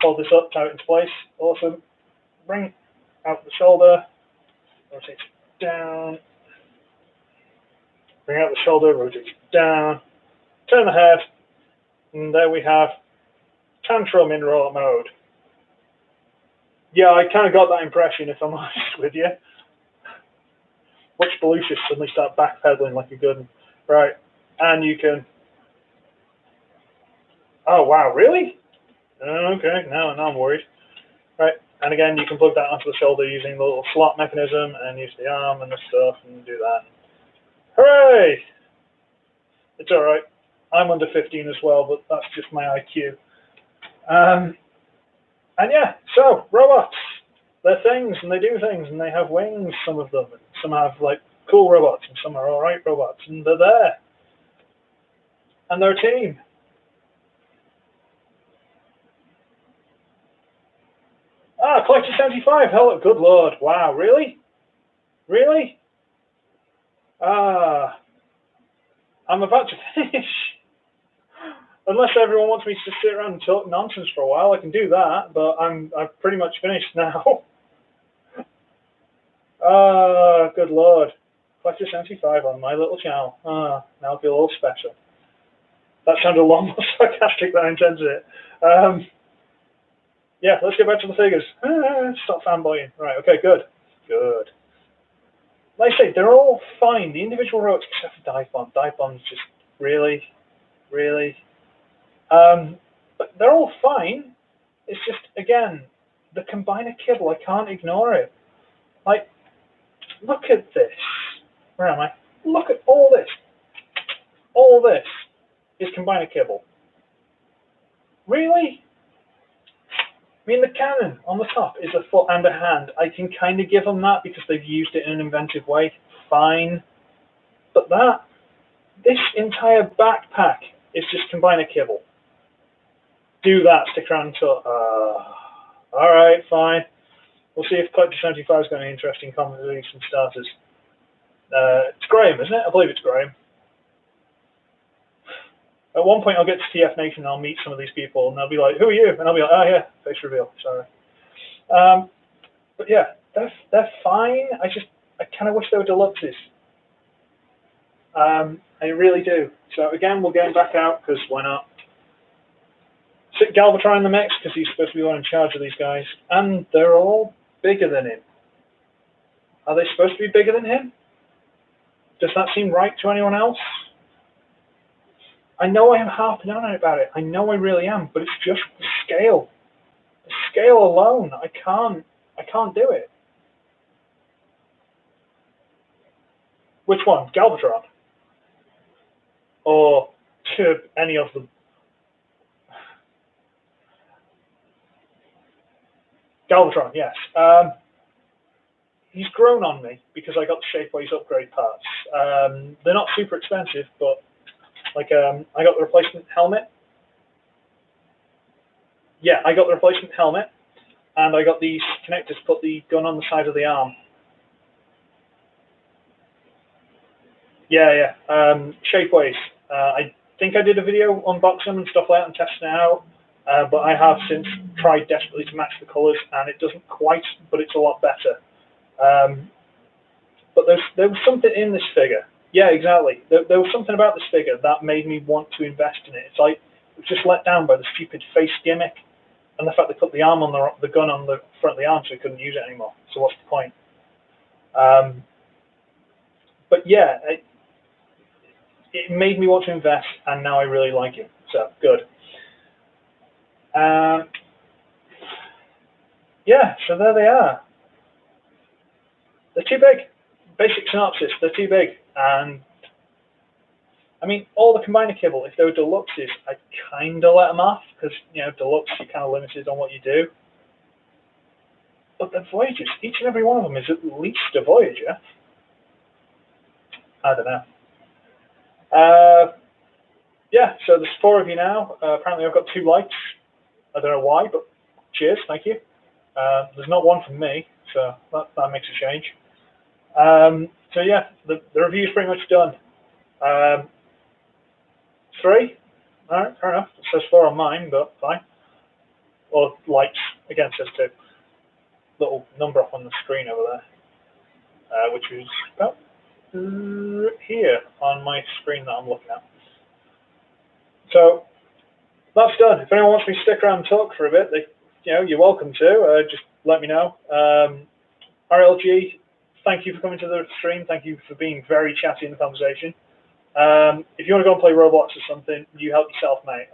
Fold this up, tie it into place. Awesome. Bring out the shoulder, rotate it down. Bring out the shoulder, rotate it down. Turn the head, and there we have Tantrum in raw mode. Yeah, I kind of got that impression, if I'm honest with you. Watch Belucius suddenly start backpedaling like a good one. Right, and you can... Oh, wow, really? Okay, now I'm worried. Right, and again, you can plug that onto the shoulder using the little slot mechanism and use the arm and the stuff and do that. Hooray! It's all right. I'm under 15 as well, but that's just my IQ. And yeah, so, robots. They're things, and they do things, and they have wings, some of them. Some have, like, cool robots, and some are all right robots, and they're there. And they're a team. Ah, Collector 75, hello, good lord, wow, really? Really? Ah, I'm about to finish. Unless everyone wants me to just sit around and talk nonsense for a while, I can do that, but I've pretty much finished now. Ah, good lord. Collector 75 on my little channel. Ah, now I feel all special. That sounded a lot more sarcastic than I intended it. Yeah, let's get back to the figures. Stop fanboying. Right, okay, good. Good. Like I say, they're all fine. The individual robots, except for Dipon. Dipon's just really. But they're all fine. It's just, again, the combiner kibble, I can't ignore it. Like, look at this. Where am I? Look at all this. All this is combiner kibble. Really? I mean, the cannon on the top is a foot and a hand. I can kind of give them that because they've used it in an inventive way. Fine. But this entire backpack is just combiner kibble. Do that, stick around until... Alright, fine. We'll see if Collector 75 has got any interesting conversation starters. It's Graham, isn't it? I believe it's Graham. At one point I'll get to TF Nation and I'll meet some of these people and they'll be like, who are you? And I'll be like, oh yeah, face reveal, sorry. But yeah, they're fine. I kind of wish they were deluxes. I really do. So again, we'll get him back out because why not? Sit Galvatron in the mix because he's supposed to be the one in charge of these guys. And they're all bigger than him. Are they supposed to be bigger than him? Does that seem right to anyone else? I know I am harping on about it. I know I really am, but it's just the scale. The scale alone, I can't do it. Which one? Galvatron? Or any of them? Galvatron, yes. He's grown on me because I got the Shapeways upgrade parts. They're not super expensive, but like I got the replacement helmet. Yeah, I got the replacement helmet, and I got these connectors to put the gun on the side of the arm. Yeah. Shapeways. I think I did a video unboxing and stuff like that and testing it out, but I have since tried desperately to match the colours, and it doesn't quite, but it's a lot better. But there was something in this figure. Yeah, exactly. There was something about this figure that made me want to invest in it. It's like it was just let down by the stupid face gimmick and the fact they put the arm on the gun on the front of the arm so he couldn't use it anymore. So what's the point? But yeah, it made me want to invest, and now I really like him. So good. Yeah, so there they are. They're too big. Basic synopsis, they're too big. And I mean, all the combiner kibble, if they were deluxes, I'd kind of let them off, because, you know, deluxe, you're kind of limited on what you do. But the Voyagers, each and every one of them is at least a Voyager. I don't know. Yeah, so there's 4 of you now. Apparently I've got 2 likes. I don't know why, but cheers, thank you. There's not one from me, so that makes a change. So yeah, the review's pretty much done. 3? Alright, fair enough. It says 4 on mine, but fine. Or likes, again it says 2. Little number up on the screen over there, which is about here on my screen that I'm looking at. So that's done. If anyone wants me to stick around and talk for a bit, you're welcome to. Just let me know. RLG, thank you for coming to the stream. Thank you for being very chatty in the conversation. If you want to go and play Roblox or something, you help yourself, mate.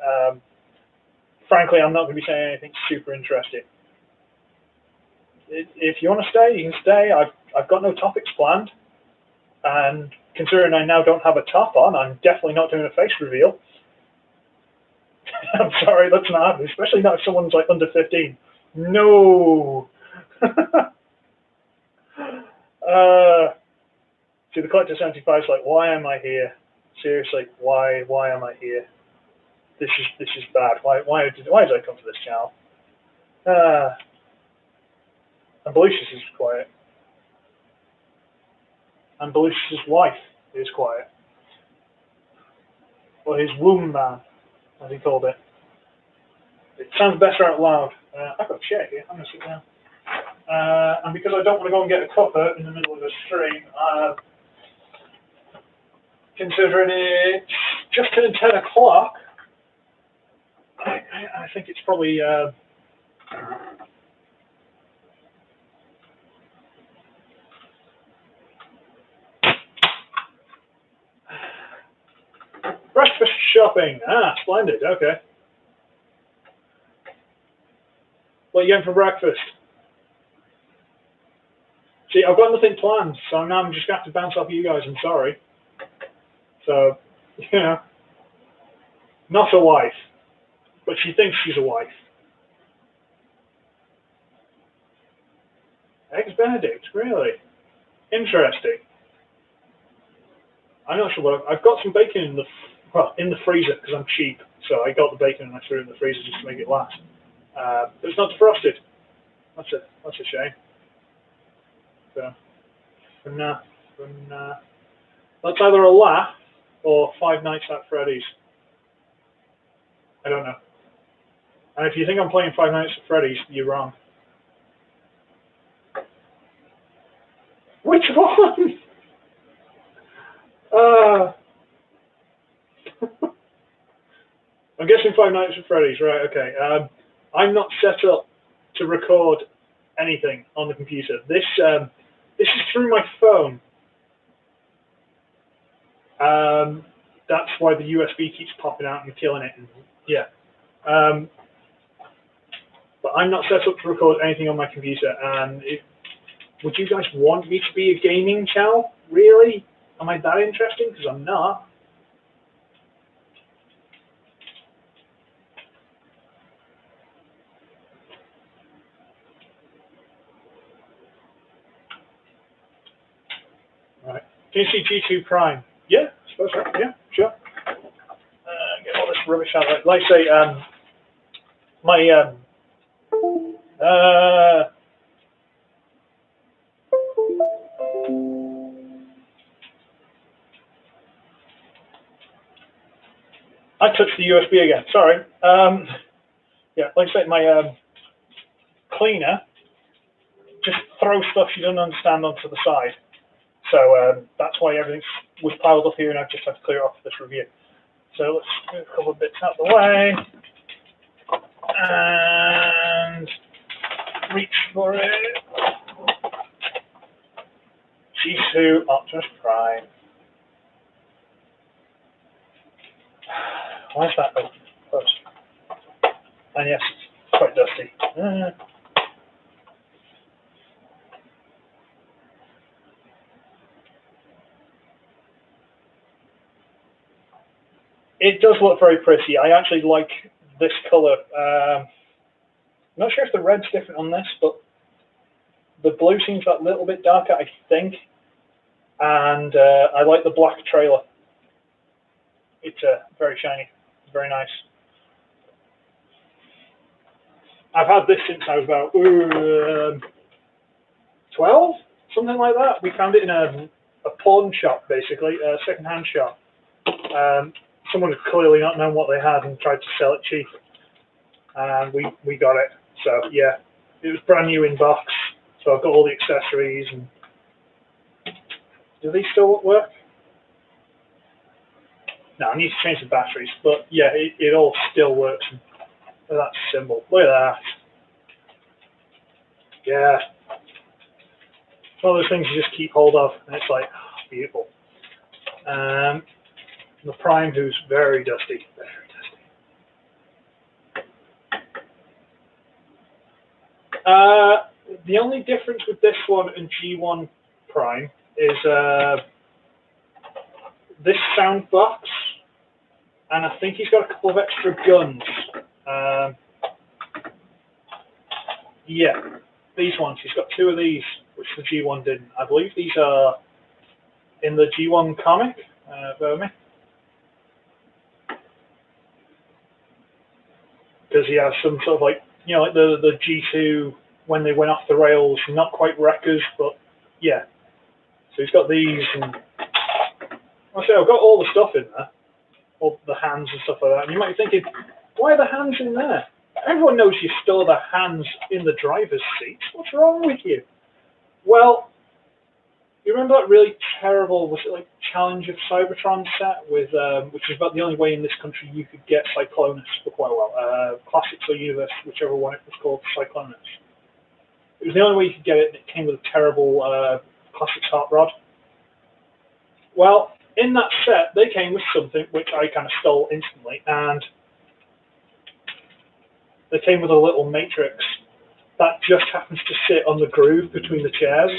Frankly, I'm not going to be saying anything super interesting. If you want to stay, you can stay. I've got no topics planned, and considering I now don't have a top on, I'm definitely not doing a face reveal. I'm sorry, that's not happening, especially not if someone's like under 15. No. See, the Collector 75 is like, why am I here? Seriously, why am I here? This is bad. Why did I come to this channel? And Belucius is quiet. And Belucius' wife is quiet. Or his womb man, as he called it. It sounds better out loud. I've got a chair here. I'm going to sit down. And because I don't want to go and get a cuppa in the middle of a stream, considering it's just turned 10 o'clock, I think it's probably... breakfast shopping. Splendid. Okay. What are you getting for breakfast? See, I've got nothing planned, so now I'm just going to have to bounce off you guys. I'm sorry. So, you know, not a wife, but she thinks she's a wife. Eggs Benedict, really? Interesting. I'm not sure what I've got some bacon in the freezer because I'm cheap. So I got the bacon and I threw it in the freezer just to make it last. But it's not defrosted. That's a shame. So for now, that's either a laugh or 5 Nights at Freddy's. I don't know. And if you think I'm playing 5 Nights at Freddy's, you're wrong. Which one? I'm guessing 5 Nights at Freddy's, right? Okay. I'm not set up to record anything on the computer. This is through my phone. That's why the USB keeps popping out and killing it. And, yeah. But I'm not set up to record anything on my computer. And would you guys want me to be a gaming channel? Really? Am I that interesting? Because I'm not. Right. Can you see G2 Prime? Yeah, I suppose so. Yeah, sure. Get all this rubbish out of it. Like I say, I touched the USB again. Sorry. Yeah, like I say, my cleaner just throws stuff she doesn't understand onto the side. So that's why everything was piled up here, and I've just had to clear off this review. So let's move a couple of bits out of the way and reach for it. G2 Optimus Prime. Why is that open? Close. And yes, it's quite dusty. it does look very pretty. I actually like this colour. I'm not sure if the red's different on this, but the blue seems a little bit darker, I think. And I like the black trailer. It's very shiny, very nice. I've had this since I was about 12, something like that. We found it in a pawn shop, basically, a second-hand shop. Someone had clearly not known what they had and tried to sell it cheap. And we got it. So, yeah, it was brand new in box. So I've got all the accessories. And do these still work? No, I need to change the batteries. But, yeah, it all still works. Look at that symbol. Look at that. Yeah. It's one of those things you just keep hold of, and it's like, oh, beautiful. The Prime, who's very dusty. Very dusty. The only difference with this one and G1 Prime is this sound box, and I think he's got a couple of extra guns. Yeah, these ones. He's got 2 of these, which the G1 didn't. I believe these are in the G1 comic. Bear with me. Because he has some sort of like, you know, like the G2 when they went off the rails, not quite wreckers, but yeah. So he's got these, and I say I've got all the stuff in there, all the hands and stuff like that. And you might be thinking, why are the hands in there? Everyone knows you store the hands in the driver's seat. What's wrong with you? Well, you remember that really terrible, was it like Challenge of Cybertron set with, which was about the only way in this country you could get Cyclonus for quite a while. Classics or Universe, whichever one it was called, Cyclonus. It was the only way you could get it, and it came with a terrible Classics Hot Rod. Well, in that set, they came with something which I kind of stole instantly, and they came with a little matrix that just happens to sit on the groove between the chairs.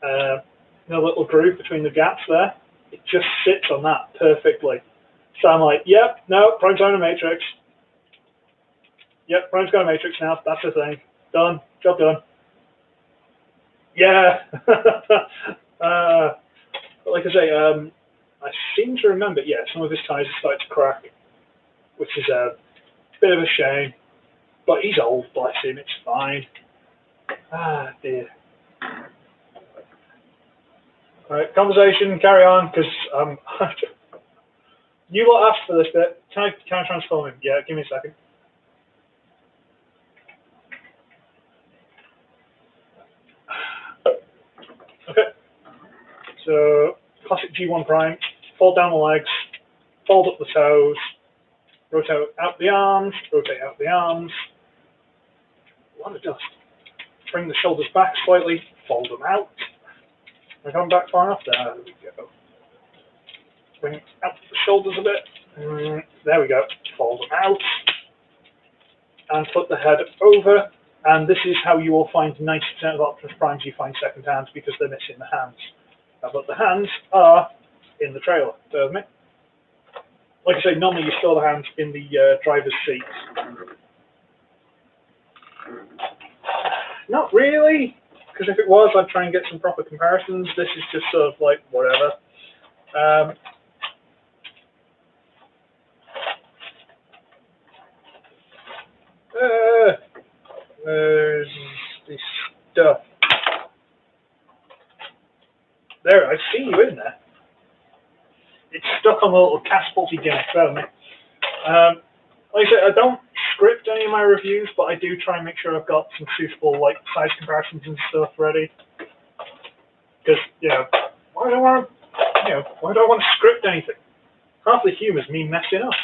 The little groove between the gaps there. It just sits on that perfectly. So I'm like, yep, no, Prime's got a matrix. Yep, Prime's got a matrix now. That's the thing. Done. Job done. Yeah. But like I say, I seem to remember, yeah, some of his ties have started to crack, which is a bit of a shame. But he's old, bless him, it's fine. Ah, dear. Alright, conversation, carry on, because you lot asked for this bit. Can I transform him? Yeah, give me a second. Okay. So, classic G1 Prime. Fold down the legs, fold up the toes, rotate out the arms, rotate out the arms. A lot of dust. Bring the shoulders back slightly, fold them out. Am I going back far enough? There we go. Bring out the shoulders a bit. There we go. Fold them out. And put the head over. And this is how you will find 90% of Optimus Primes you find second hand, because they're missing the hands. But the hands are in the trailer. Bear with me. Like I say, normally you store the hands in the driver's seat. Not really. Because if it was, I'd try and get some proper comparisons. This is just sort of like, whatever. There's this stuff. There, I see you in there. It's stuck on the little catapulty gimmick, don't it? Like I said, I don't script any of my reviews, but I do try and make sure I've got some suitable like size comparisons and stuff ready. Because why do I want to script anything? Half the humour's me messing up.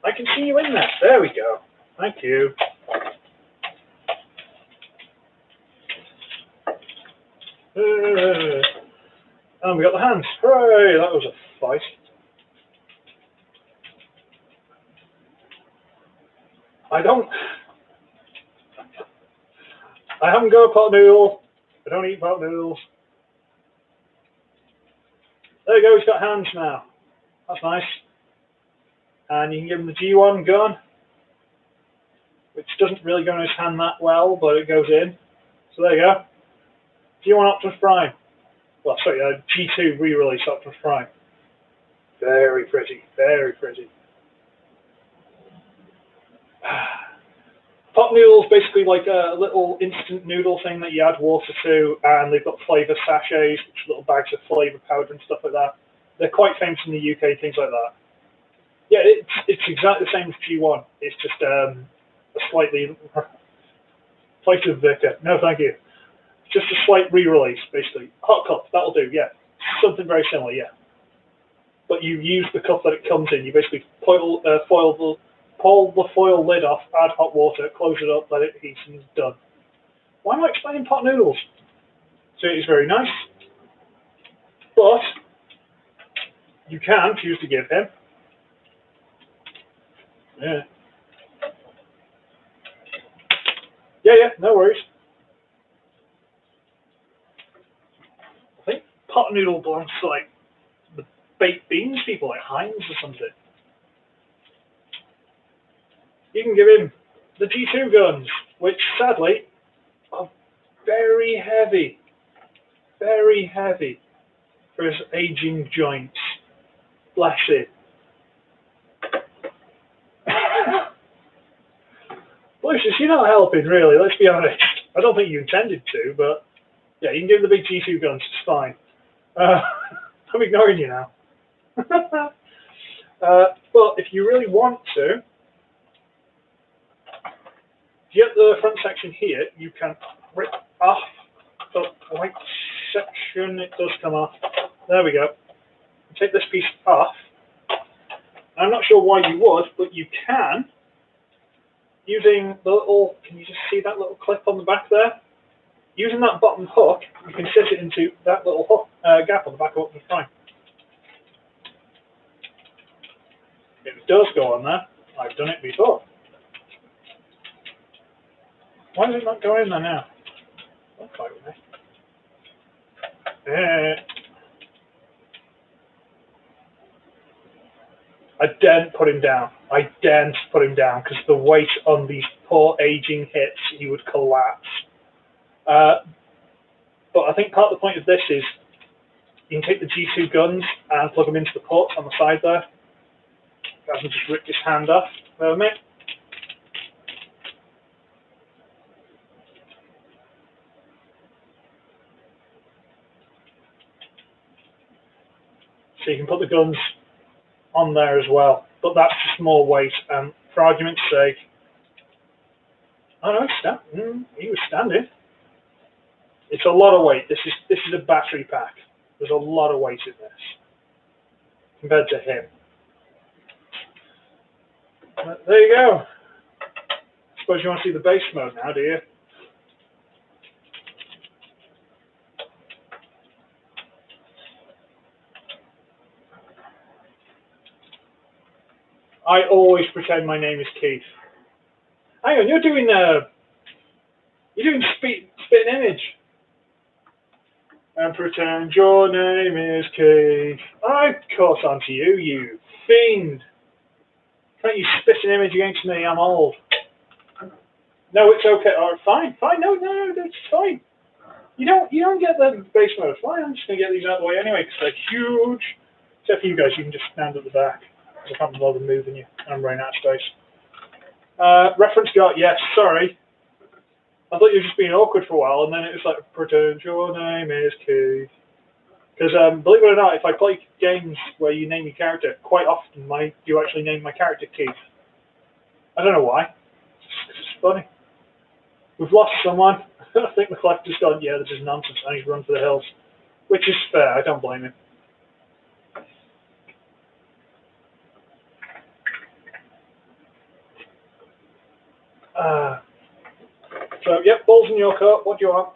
I can see you in there. There we go. Thank you. And we got the hands. Hooray! That was a fight. I haven't got a pot noodle. I don't eat pot noodles. There you you go, he's got hands now. That's nice. And you can give him the G1 gun, which doesn't really go in his hand that well, but it goes in. So there you go. G1 Optimus Prime. Well, sorry, G2 re-release Optimus Prime. Very pretty, very pretty. Pot noodles basically like a little instant noodle thing that you add water to, and they've got flavour sachets, which are little bags of flavour powder and stuff like that. They're quite famous in the UK, things like that. Yeah, it's exactly the same as G1. It's just a slightly place of Vicar. No, thank you. Just a slight re-release, basically. Hot cup, that'll do. Yeah, something very similar. Yeah, but you use the cup that it comes in. You basically pull the foil lid off, add hot water, close it up, let it heat, and it's done. Why am I explaining pot noodles? So it is very nice, but you can choose to give him. Yeah, no worries. I think pot noodle belongs to like the baked beans people, like Heinz or something. You can give him the G2 guns, which sadly are very heavy for his aging joints. Bless it. Lucius, you're not helping, really, let's be honest. I don't think you intended to, but yeah, you can give him the big G2 guns, it's fine. I'm ignoring you now. But if you really want to, if you get the front section here, you can rip off the white section. It does come off. There we go. Take this piece off. I'm not sure why you would, but you can, using the little, can you just see that little clip on the back there? Using that bottom hook, you can fit it into that little hook, gap on the back of the frame. It does go on there. I've done it before. Why does it not go in there now? Don't fight with me. I daren't put him down. I daren't put him down because the weight on these poor aging hips, he would collapse. But I think part of the point of this is you can take the G2 guns and plug them into the ports on the side there. Rather than just rip his hand off. Wait a minute. So you can put the guns on there as well, but that's just more weight. And for argument's sake, oh no, he was standing. It's a lot of weight. This is a battery pack. There's a lot of weight in this compared to him. But there you go. Suppose you want to see the base mode now, do you? I always pretend my name is Keith. Hang on, you're doing spit an image. And pretend your name is Keith. I caught onto you, you fiend. Can't you spit an image against me? I'm old. No, it's okay. All right, fine. No, that's fine. You don't get the base mode. Fine, I'm just gonna get these out of the way anyway because they're huge. Except for you guys, you can just stand at the back. I can't bother moving you. I'm running out of space. Reference got, yes, sorry. I thought you were just being awkward for a while, and then it was like, pretend your name is Keith. Because, believe it or not, if I play games where you name your character, quite often you actually name my character Keith. I don't know why. It's funny. We've lost someone. I think the collector's gone, yeah, this is nonsense. I need to run for the hills. Which is fair, I don't blame him. So, yep, balls in your court. What do you want?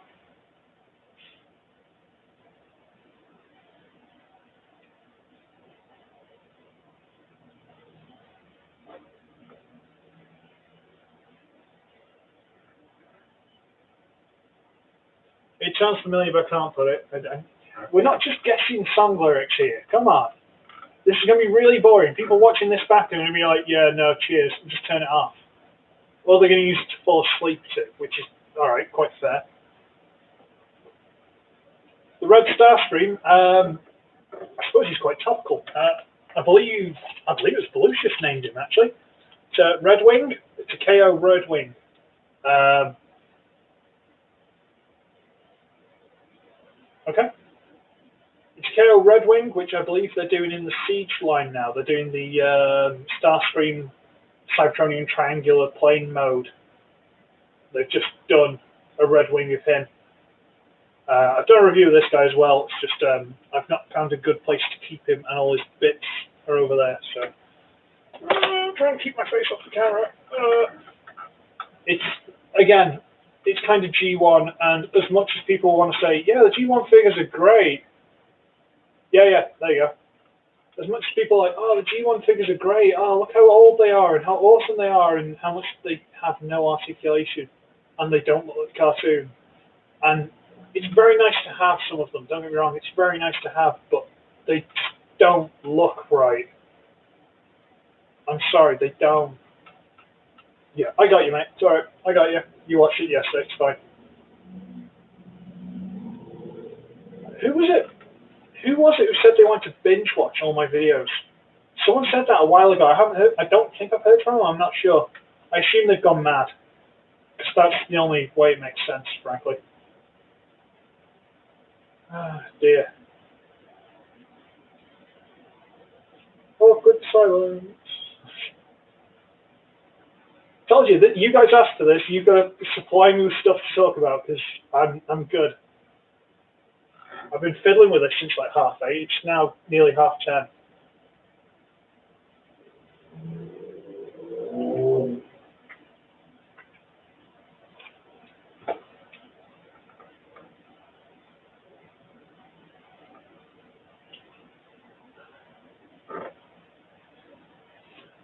It sounds familiar, but I can't put it. We're not just guessing song lyrics here. Come on. This is going to be really boring. People watching this back are going to be like, yeah, no, cheers, and just turn it off. Or they're going to use it to fall asleep to, which is, alright, quite fair. The Red Star Stream, I suppose he's quite topical. I believe it was Belucius named him, actually. It's a Red Wing. It's a KO Red Wing. Okay. It's KO Red Wing, which I believe they're doing in the Siege line now. They're doing the Starscream Cybertronian Triangular Plane mode. They've just done a Red Wing of him. I've done a review of this guy as well. It's just I've not found a good place to keep him, and all his bits are over there. So I'm trying to keep my face off the camera. It's kind of G1, and as much as people want to say, yeah, the G1 figures are great. Yeah, there you go. As much as people are like, oh, the G1 figures are great. Oh, look how old they are, and how awesome they are, and how much they have no articulation, and they don't look like a cartoon. And it's very nice to have some of them, don't get me wrong, it's very nice to have, but they don't look right. I'm sorry, they don't. Yeah, I got you, mate. It's alright, I got you. You watched it yesterday, it's fine. Who was it? Who was it who said they wanted to binge watch all my videos? Someone said that a while ago. I don't think I've heard from them, I'm not sure. I assume they've gone mad. Because that's the only way it makes sense, frankly. Ah, dear. Oh, good silence. Told you that you guys asked for this. You've got to supply me with stuff to talk about because I'm good. I've been fiddling with it since like 8:30. It's now nearly 10:30.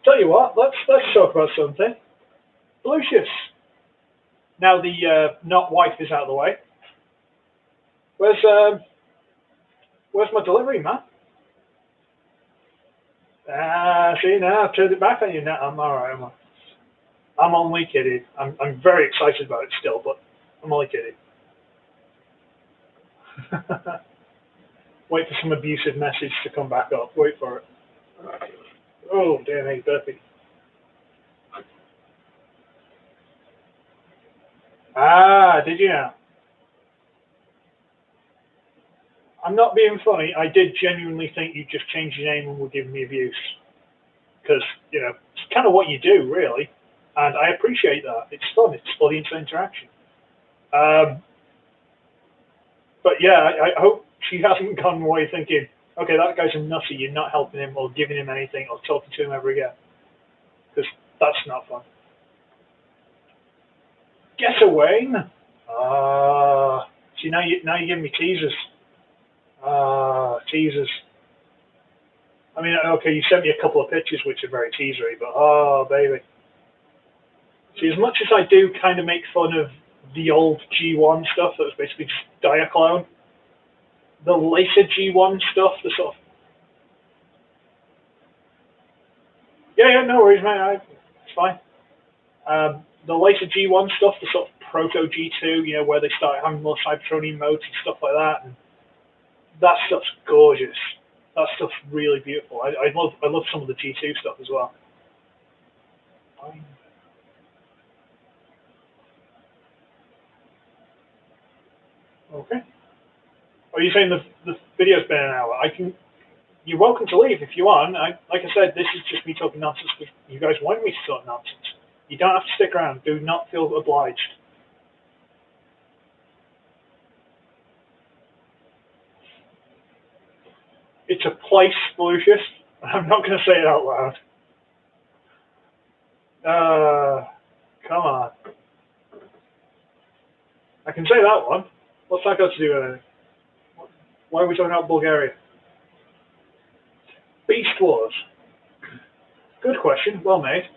Tell you what, let's talk about something. Lucius. Now the not wife is out of the way. Where's my delivery, man? See now I've turned it back on you now. I'm alright. I'm only kidding. I'm very excited about it still, but I'm only kidding. Wait for some abusive message to come back up. Wait for it. Oh, damn, hey, burpee. Did you now? I'm not being funny. I did genuinely think you just changed your name and were giving me abuse. Because, you know, it's kind of what you do, really. And I appreciate that. It's fun. It's audience interaction. But yeah, I hope she hasn't gone away thinking, okay, that guy's a nutty, you're not helping him or giving him anything or talking to him ever again. Because that's not fun. Get away! See, now you give me teasers. Teasers. I mean, okay, you sent me a couple of pictures which are very teasery, but oh, baby. See, as much as I do kind of make fun of the old G1 stuff that was basically just Diaclone, the later G1 stuff, the sort of... Yeah, no worries, mate, it's fine. The later G1 stuff, the sort of proto G2, you know, where they start having more Cybertronian modes and stuff like that, and that stuff's gorgeous. That stuff's really beautiful. I love some of the G2 stuff as well. Okay. Are you saying the video's been an hour? You're welcome to leave if you want. Like I said, this is just me talking nonsense because you guys want me to talk nonsense. You don't have to stick around. Do not feel obliged. It's a place, Lucius. I'm not going to say it out loud. Come on. I can say that one. What's that got to do with anything? Why are we talking about Bulgaria? Beast Wars. Good question. Well made.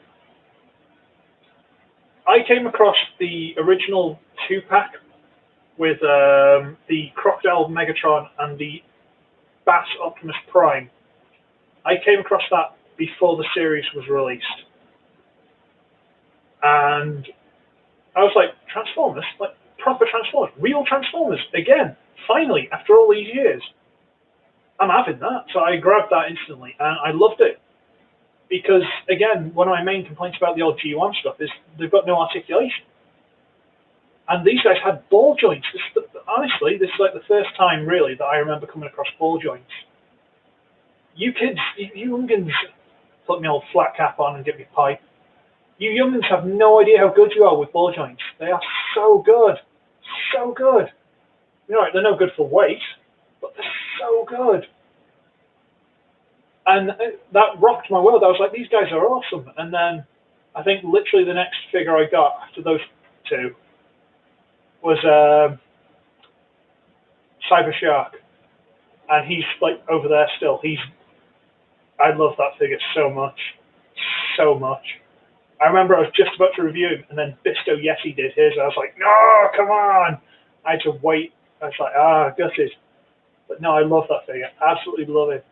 I came across the original 2-pack with the Crocodile Megatron and the Bat Optimus Prime. I came across that before the series was released. And I was like, Transformers? Like, proper Transformers? Real Transformers? Again, finally, after all these years. I'm having that. So I grabbed that instantly, and I loved it. Because, again, one of my main complaints about the old G1 stuff is they've got no articulation. And these guys had ball joints. Honestly, this is like the first time, really, that I remember coming across ball joints. You kids, you youngins, put my old flat cap on and get me a pipe. You youngins have no idea how good you are with ball joints. They are so good. So good. You know, they're no good for weight, but they're so good. And that rocked my world. I was like, these guys are awesome. And then I think literally the next figure I got after those two was Cyber Shark. And he's like over there still. I love that figure so much. So much. I remember I was just about to review him, and then Bisto Yeti did his. I was like, no, come on. I had to wait. I was like, gutted. But no, I love that figure. Absolutely love it.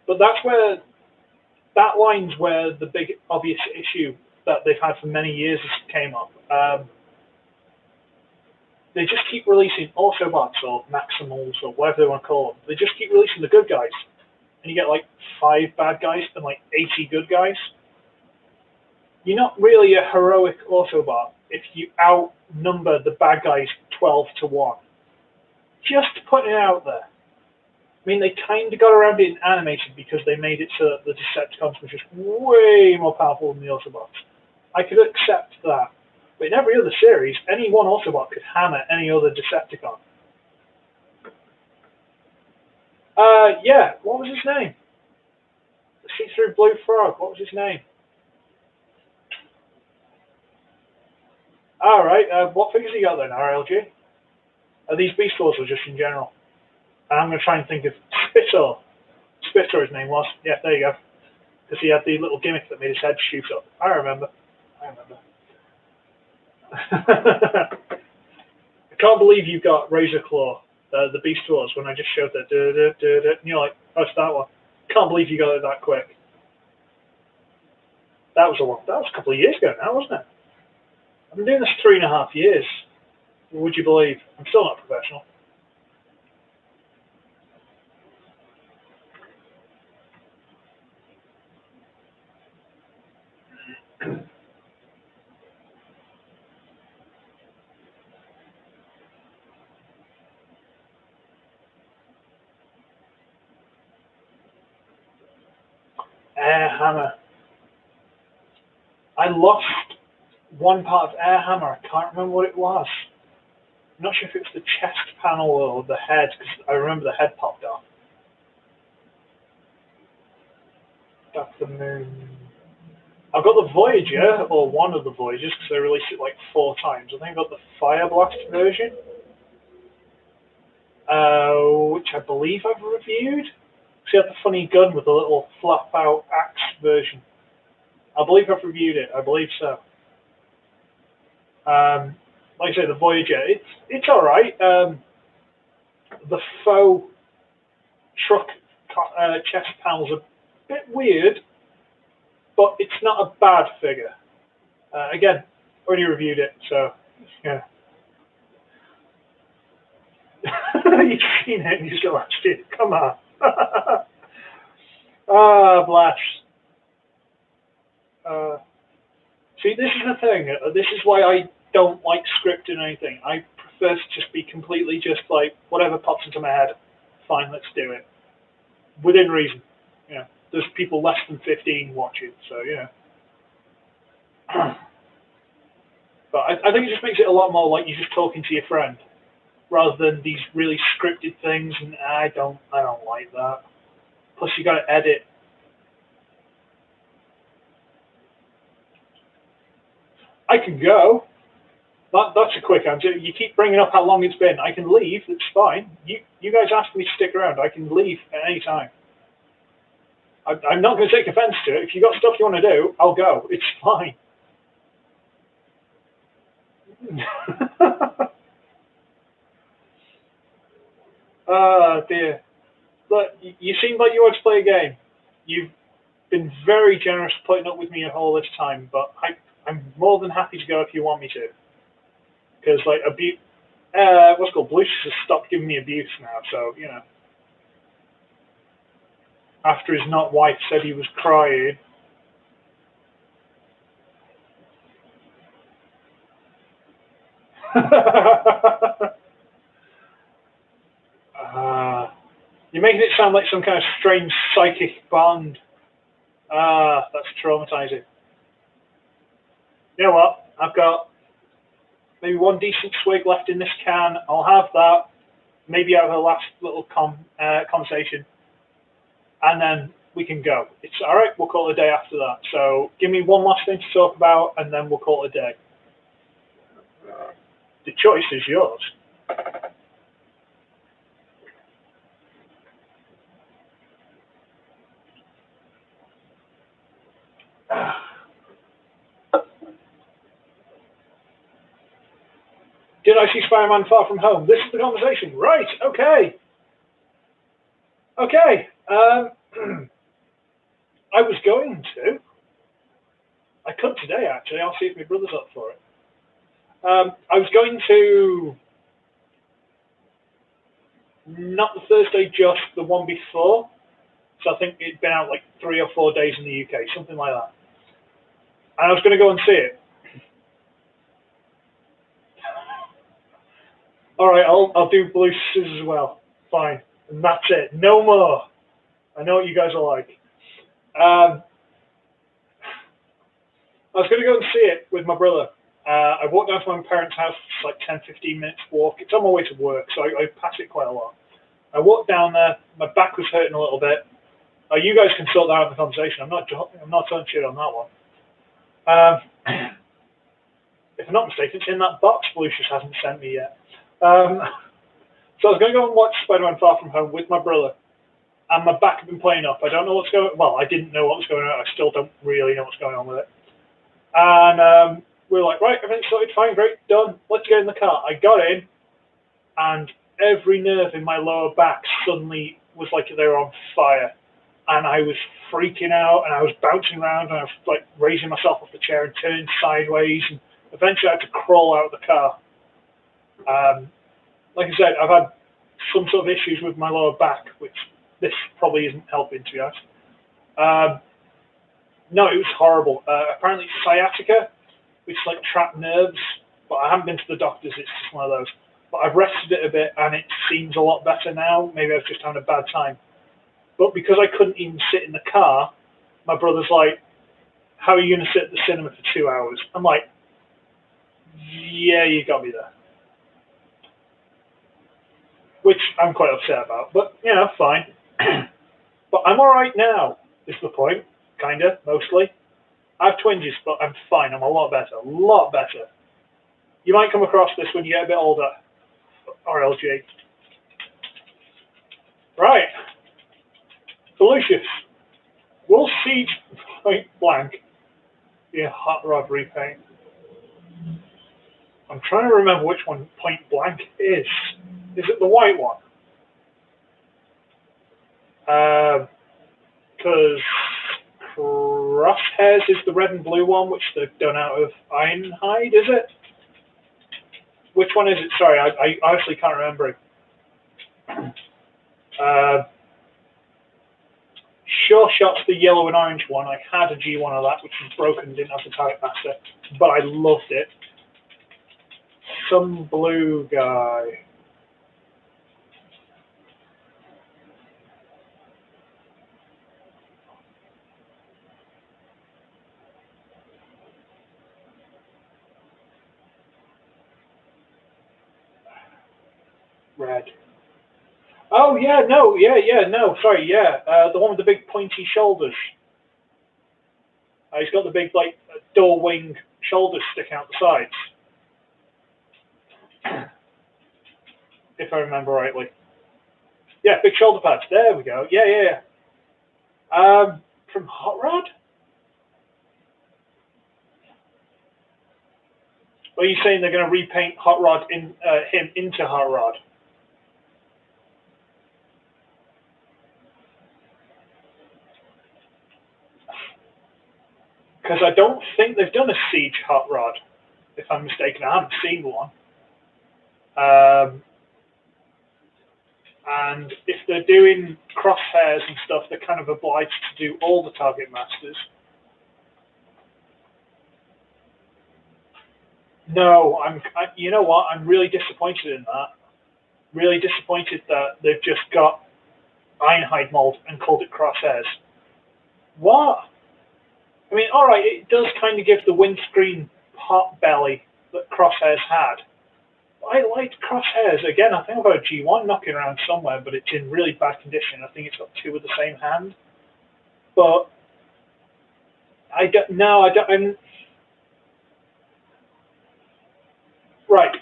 But that line's where the big obvious issue that they've had for many years came up. They just keep releasing Autobots or Maximals or whatever they want to call them. They just keep releasing the good guys. And you get like 5 bad guys and like 80 good guys. You're not really a heroic Autobot if you outnumber the bad guys 12-1. Just putting it out there. I mean, they kind of got around it in animated because they made it so that the Decepticons were just way more powerful than the Autobots. I could accept that. But in every other series, any one Autobot could hammer any other Decepticon. Yeah, what was his name? The see-through blue frog, what was his name? Alright, what figures you got then, RLG? Are these Beast Wars or just in general? And I'm going to try and think of Spittor. Spittor his name was. Yeah, there you go. Because he had the little gimmick that made his head shoot up. I remember. I can't believe you got Razor Claw, the Beast Wars, when I just showed that. And you're like, oh, it's that one. Can't believe you got it that quick. That was a couple of years ago now, wasn't it? I've been doing this 3.5 years. Would you believe? I'm still not professional. Air Hammer. I lost one part of Air Hammer. I can't remember what it was. I'm not sure if it was the chest panel or the head, because I remember the head popped off. That's the moon. I've got the Voyager, or one of the Voyagers, because they released it like 4 times. I think I got the Fire Blast version, which I believe I've reviewed. She had the funny gun with the little flap-out axe version. I believe I've reviewed it. I believe so. Like I say, the Voyager, it's all right. The faux truck chest panel's a bit weird, but it's not a bad figure. Again, already reviewed it, so yeah. You've seen it and you still watched it. Come on. Blash. See, this is the thing. This is why I don't like scripting or anything. I prefer to just be completely just like, whatever pops into my head, fine, let's do it. Within reason. You know, there's people less than 15 watching, so, you know. But I think it just makes it a lot more like you're just talking to your friend, rather than these really scripted things, and I don't like that. Plus, you got to edit. I can go. That's a quick answer. You keep bringing up how long it's been. I can leave. It's fine. You guys asked me to stick around. I can leave at any time. I'm not going to take offense to it. If you got stuff you want to do, I'll go. It's fine. Oh dear. Look, you seem like you want to play a game. You've been very generous putting up with me all this time, but I'm more than happy to go if you want me to. Because, like, what's it called? Blues has stopped giving me abuse now, so, you know. After his not wife said he was crying. You're making it sound like some kind of strange psychic bond. That's traumatizing. You know what? I've got maybe one decent swig left in this can. I'll have that. Maybe have a last little conversation. And then we can go. It's all right. We'll call it a day after that. So give me one last thing to talk about, and then we'll call it a day. The choice is yours. Did I see Spider-Man Far From Home? This is the conversation. Right. Okay. Okay. I was going to. I could today, actually. I'll see if my brother's up for it. I was going to, not the Thursday, just the one before. So I think it'd been out like 3 or 4 days in the UK, something like that. And I was going to go and see it. All right, I'll do Blue Scissors as well. Fine. And that's it. No more. I know what you guys are like. I was going to go and see it with my brother. I walked down to my parents' house. It's like 10-15 minutes walk. It's on my way to work, so I pass it quite a lot. I walked down there. My back was hurting a little bit. You guys can sort that out in the conversation. I'm not talking shit on that one. If I'm not mistaken, it's in that box Lucius hasn't sent me yet. So I was going to go and watch Spider-Man Far From Home with my brother, and my back had been playing up. I don't know what's going on. Well, I didn't know what was going on. I still don't really know what's going on with it. And we were like, right, everything's sorted, fine, great, done. Let's get in the car. I got in, and every nerve in my lower back suddenly was like they were on fire. And I was freaking out, and I was bouncing around, and I was like raising myself off the chair and turning sideways, and eventually I had to crawl out of the car. Like I said, I've had some sort of issues with my lower back, which this probably isn't helping, to be honest. No, it was horrible. Apparently it's sciatica, which is like trapped nerves, but I haven't been to the doctors, it's just one of those. But I've rested it a bit, and it seems a lot better now. Maybe I was just having a bad time. But because I couldn't even sit in the car, my brother's like, how are you going to sit at the cinema for 2 hours? I'm like, yeah, you got me there. Which I'm quite upset about, but, you know, fine. But I'm all right now, is the point, kind of, mostly. I have twinges, but I'm fine. I'm a lot better, a lot better. You might come across this when you get a bit older, RLG. Right. Lucius, will Siege Point Blank be a hot rod repaint? I'm trying to remember which one Point Blank is. Is it the white one? Because Crosshairs is the red and blue one, which they've done out of Ironhide, is it? Which one is it? Sorry, I honestly can't remember it. Sure Shot's the yellow and orange one. I had a G1 of that, which was broken, didn't have the Target Master, but I loved it. Some blue guy. Red. Oh, yeah, no, sorry, the one with the big pointy shoulders. He's got the big, like, door wing shoulders sticking out the sides. If I remember rightly. Yeah, big shoulder pads. There we go. Yeah. From Hot Rod? Are you saying they're going to repaint Hot Rod him into Hot Rod? Because I don't think they've done a Siege Hot Rod, if I'm mistaken. I haven't seen one. And if they're doing crosshairs and stuff, they're kind of obliged to do all the target masters. No, you know what? I'm really disappointed in that. Really disappointed that they've just got Ironhide mold and called it crosshairs. What? I mean, all right, it does kind of give the windscreen pot belly that crosshairs had. I liked crosshairs. Again, I think I've got a G1 knocking around somewhere, but it's in really bad condition. I think it's got 2 with the same hand. But I don't know. Right.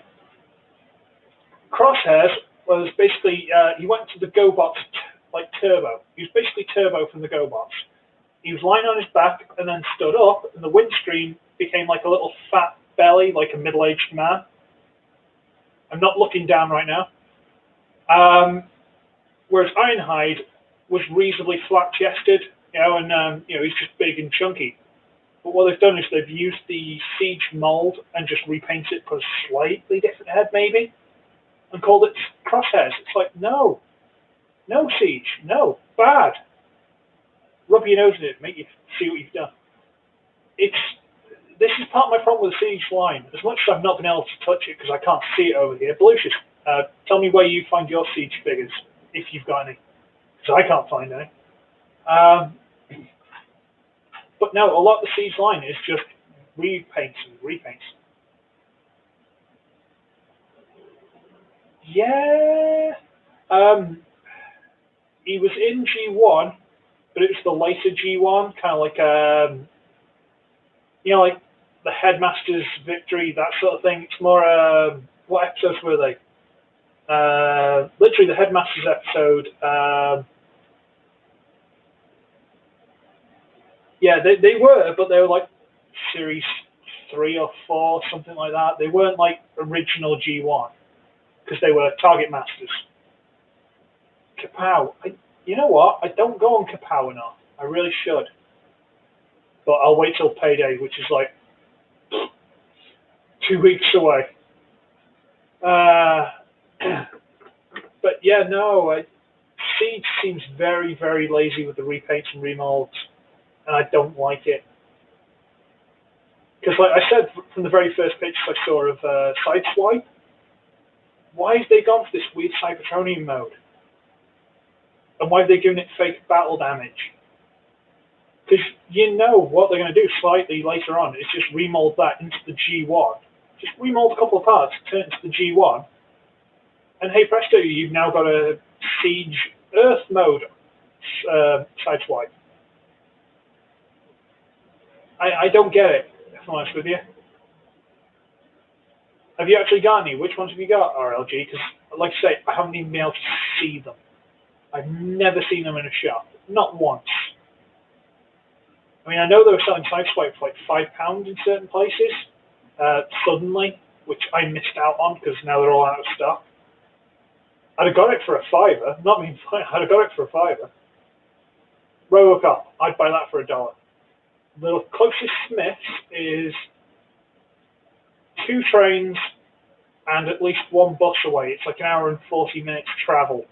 Crosshairs was basically, he went to the GoBots like Turbo. He was basically Turbo from the GoBots. He was lying on his back and then stood up, and the windscreen became like a little fat belly, like a middle-aged man. I'm not looking down right now. Whereas Ironhide was reasonably flat-chested, and he's just big and chunky. But what they've done is they've used the Siege mold and just repainted it, put a slightly different head maybe, and called it crosshairs. It's like, no Siege, no, bad. Rub your nose in it, make you see what you've done. This is part of my problem with the Siege line. As much as I've not been able to touch it because I can't see it over here. Belucius, tell me where you find your Siege figures, if you've got any, because I can't find any. But no, a lot of the Siege line is just repaints and repaints. Yeah, he was in G1, but it was the later G1, kind of like like the Headmaster's Victory, that sort of thing. It's more, what episodes were they? Literally the Headmaster's episode. Yeah, they were, but they were like series 3 or 4, something like that. They weren't like original G1, because they were Target Masters. Kapow. You know what? I don't go on Kapow enough. I really should. But I'll wait till payday, which is like 2 weeks away. But yeah, no, Siege seems very, very lazy with the repaints and remolds, and I don't like it. Because like I said from the very first pictures I saw of Sideswipe, why have they gone for this weird Cybertronian mode? And why have they given it fake battle damage? Because you know what they're going to do slightly later on is just remold that into the G1. Just remold a couple of parts, turn it into the G1, and hey presto, you've now got a Siege Earth mode Sideswipe. I don't get it, if I'm honest with you. Have you actually got any? Which ones have you got, RLG? Because, like I say, I haven't even been able to see them. I've never seen them in a shop. Not once. I mean, I know they were selling Sideswipe for like £5 in certain places, suddenly, which I missed out on because now they're all out of stock. I'd have got it for a £5. Not mean, I'd have got it for a £5. Robocop, I'd buy that for $1. The closest Smiths is 2 trains and at least 1 bus away. It's like 1 hour and 40 minutes travel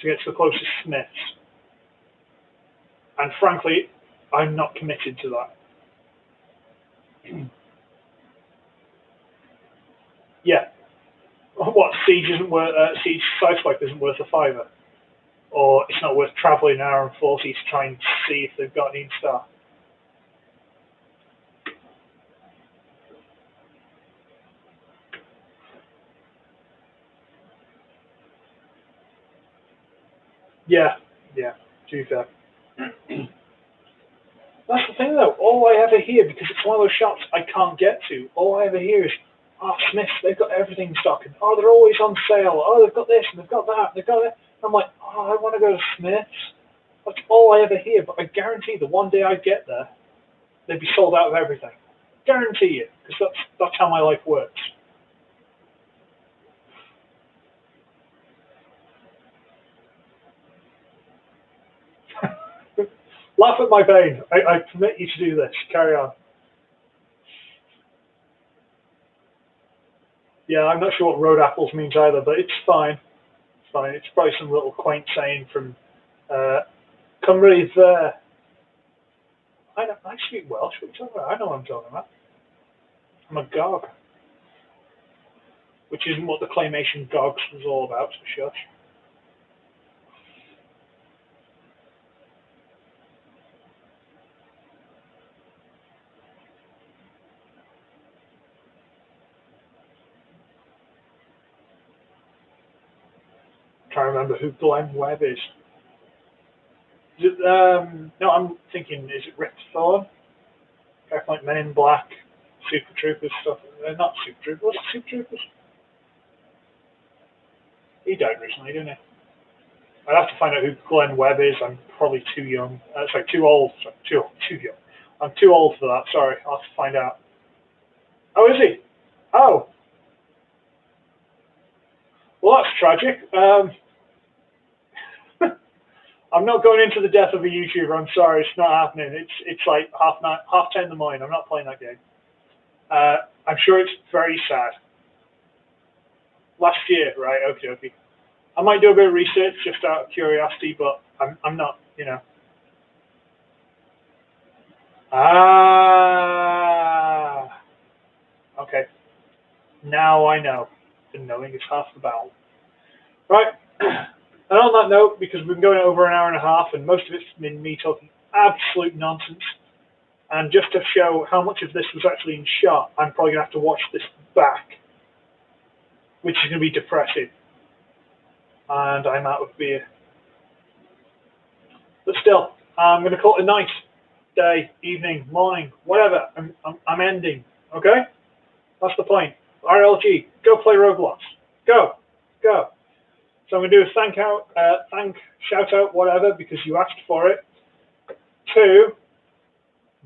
to get to the closest Smiths. And frankly, I'm not committed to that. Yeah. What, Siege Sideswipe isn't worth a £5? Or it's not worth travelling 1 hour and 40 to try and see if they've got any in stock? Yeah, to be fair. That's the thing though, all I ever hear, because it's one of those shops I can't get to, all I ever hear is, oh, Smiths, they've got everything in stock, and oh, they're always on sale, oh, they've got this, and they've got that, they've got that. I'm like, oh, I want to go to Smiths. That's all I ever hear, but I guarantee the one day I get there, they'd be sold out of everything. Guarantee you, because that's how my life works. Laugh at my pain. I permit you to do this. Carry on. Yeah, I'm not sure what road apples means either, but it's fine. It's fine. It's probably some little quaint saying from Cymru there. I speak Welsh. What are you talking about? I know what I'm talking about. I'm a Gog. Which isn't what the claymation Gogs was all about, so shush. Trying to remember who Glenn Webb is. Is it, no, I'm thinking, is it Rick Thorne? Guy from like Men in Black, Super Troopers stuff. Not Super Troopers. Was it Super Troopers? He died recently, didn't he? I'd have to find out who Glenn Webb is. I'm probably too young. Sorry, too old. Sorry, too young. I'm too old for that. Sorry, I'll have to find out. Oh, is he? Oh. Well, that's tragic. I'm not going into the death of a YouTuber. I'm sorry, it's not happening. It's like 10 in the morning. I'm not playing that game. I'm sure it's very sad. Last year, right? Okay. I might do a bit of research just out of curiosity, but I'm not, you know. Okay. Now I know. And knowing is half the battle. Right. And on that note, because we've been going over an hour and a half, and most of it's been me talking absolute nonsense, and just to show how much of this was actually in shot, I'm probably going to have to watch this back, which is going to be depressing. And I'm out of beer. But still, I'm going to call it a night, day, evening, morning, whatever. I'm ending, okay? That's the point. RLG, go play Roblox. Go. So I'm going to do a shout out, whatever, because you asked for it, to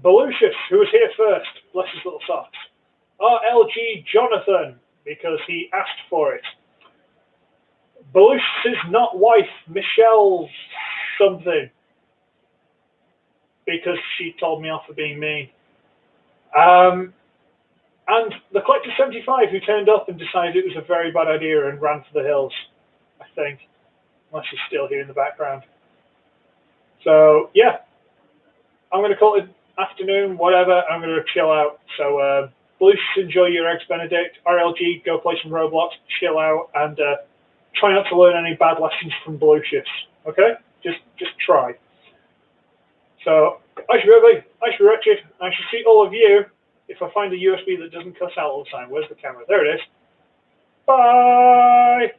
Belucius, who was here first, bless his little socks. RLG Jonathan, because he asked for it. Belucius's not wife, Michelle something, because she told me off for being mean. And the Collector 75, who turned up and decided it was a very bad idea and ran for the hills, I think, unless she's still here in the background. So, yeah, I'm going to call it afternoon, whatever. I'm going to chill out. So, Belucius, enjoy your Eggs Benedict. RLG, go play some Roblox, chill out, and try not to learn any bad lessons from Belucius. Okay? Just try. So, I should be everybody. I should be wretched. I should see all of you if I find a USB that doesn't cuss out all the time. Where's the camera? There it is. Bye!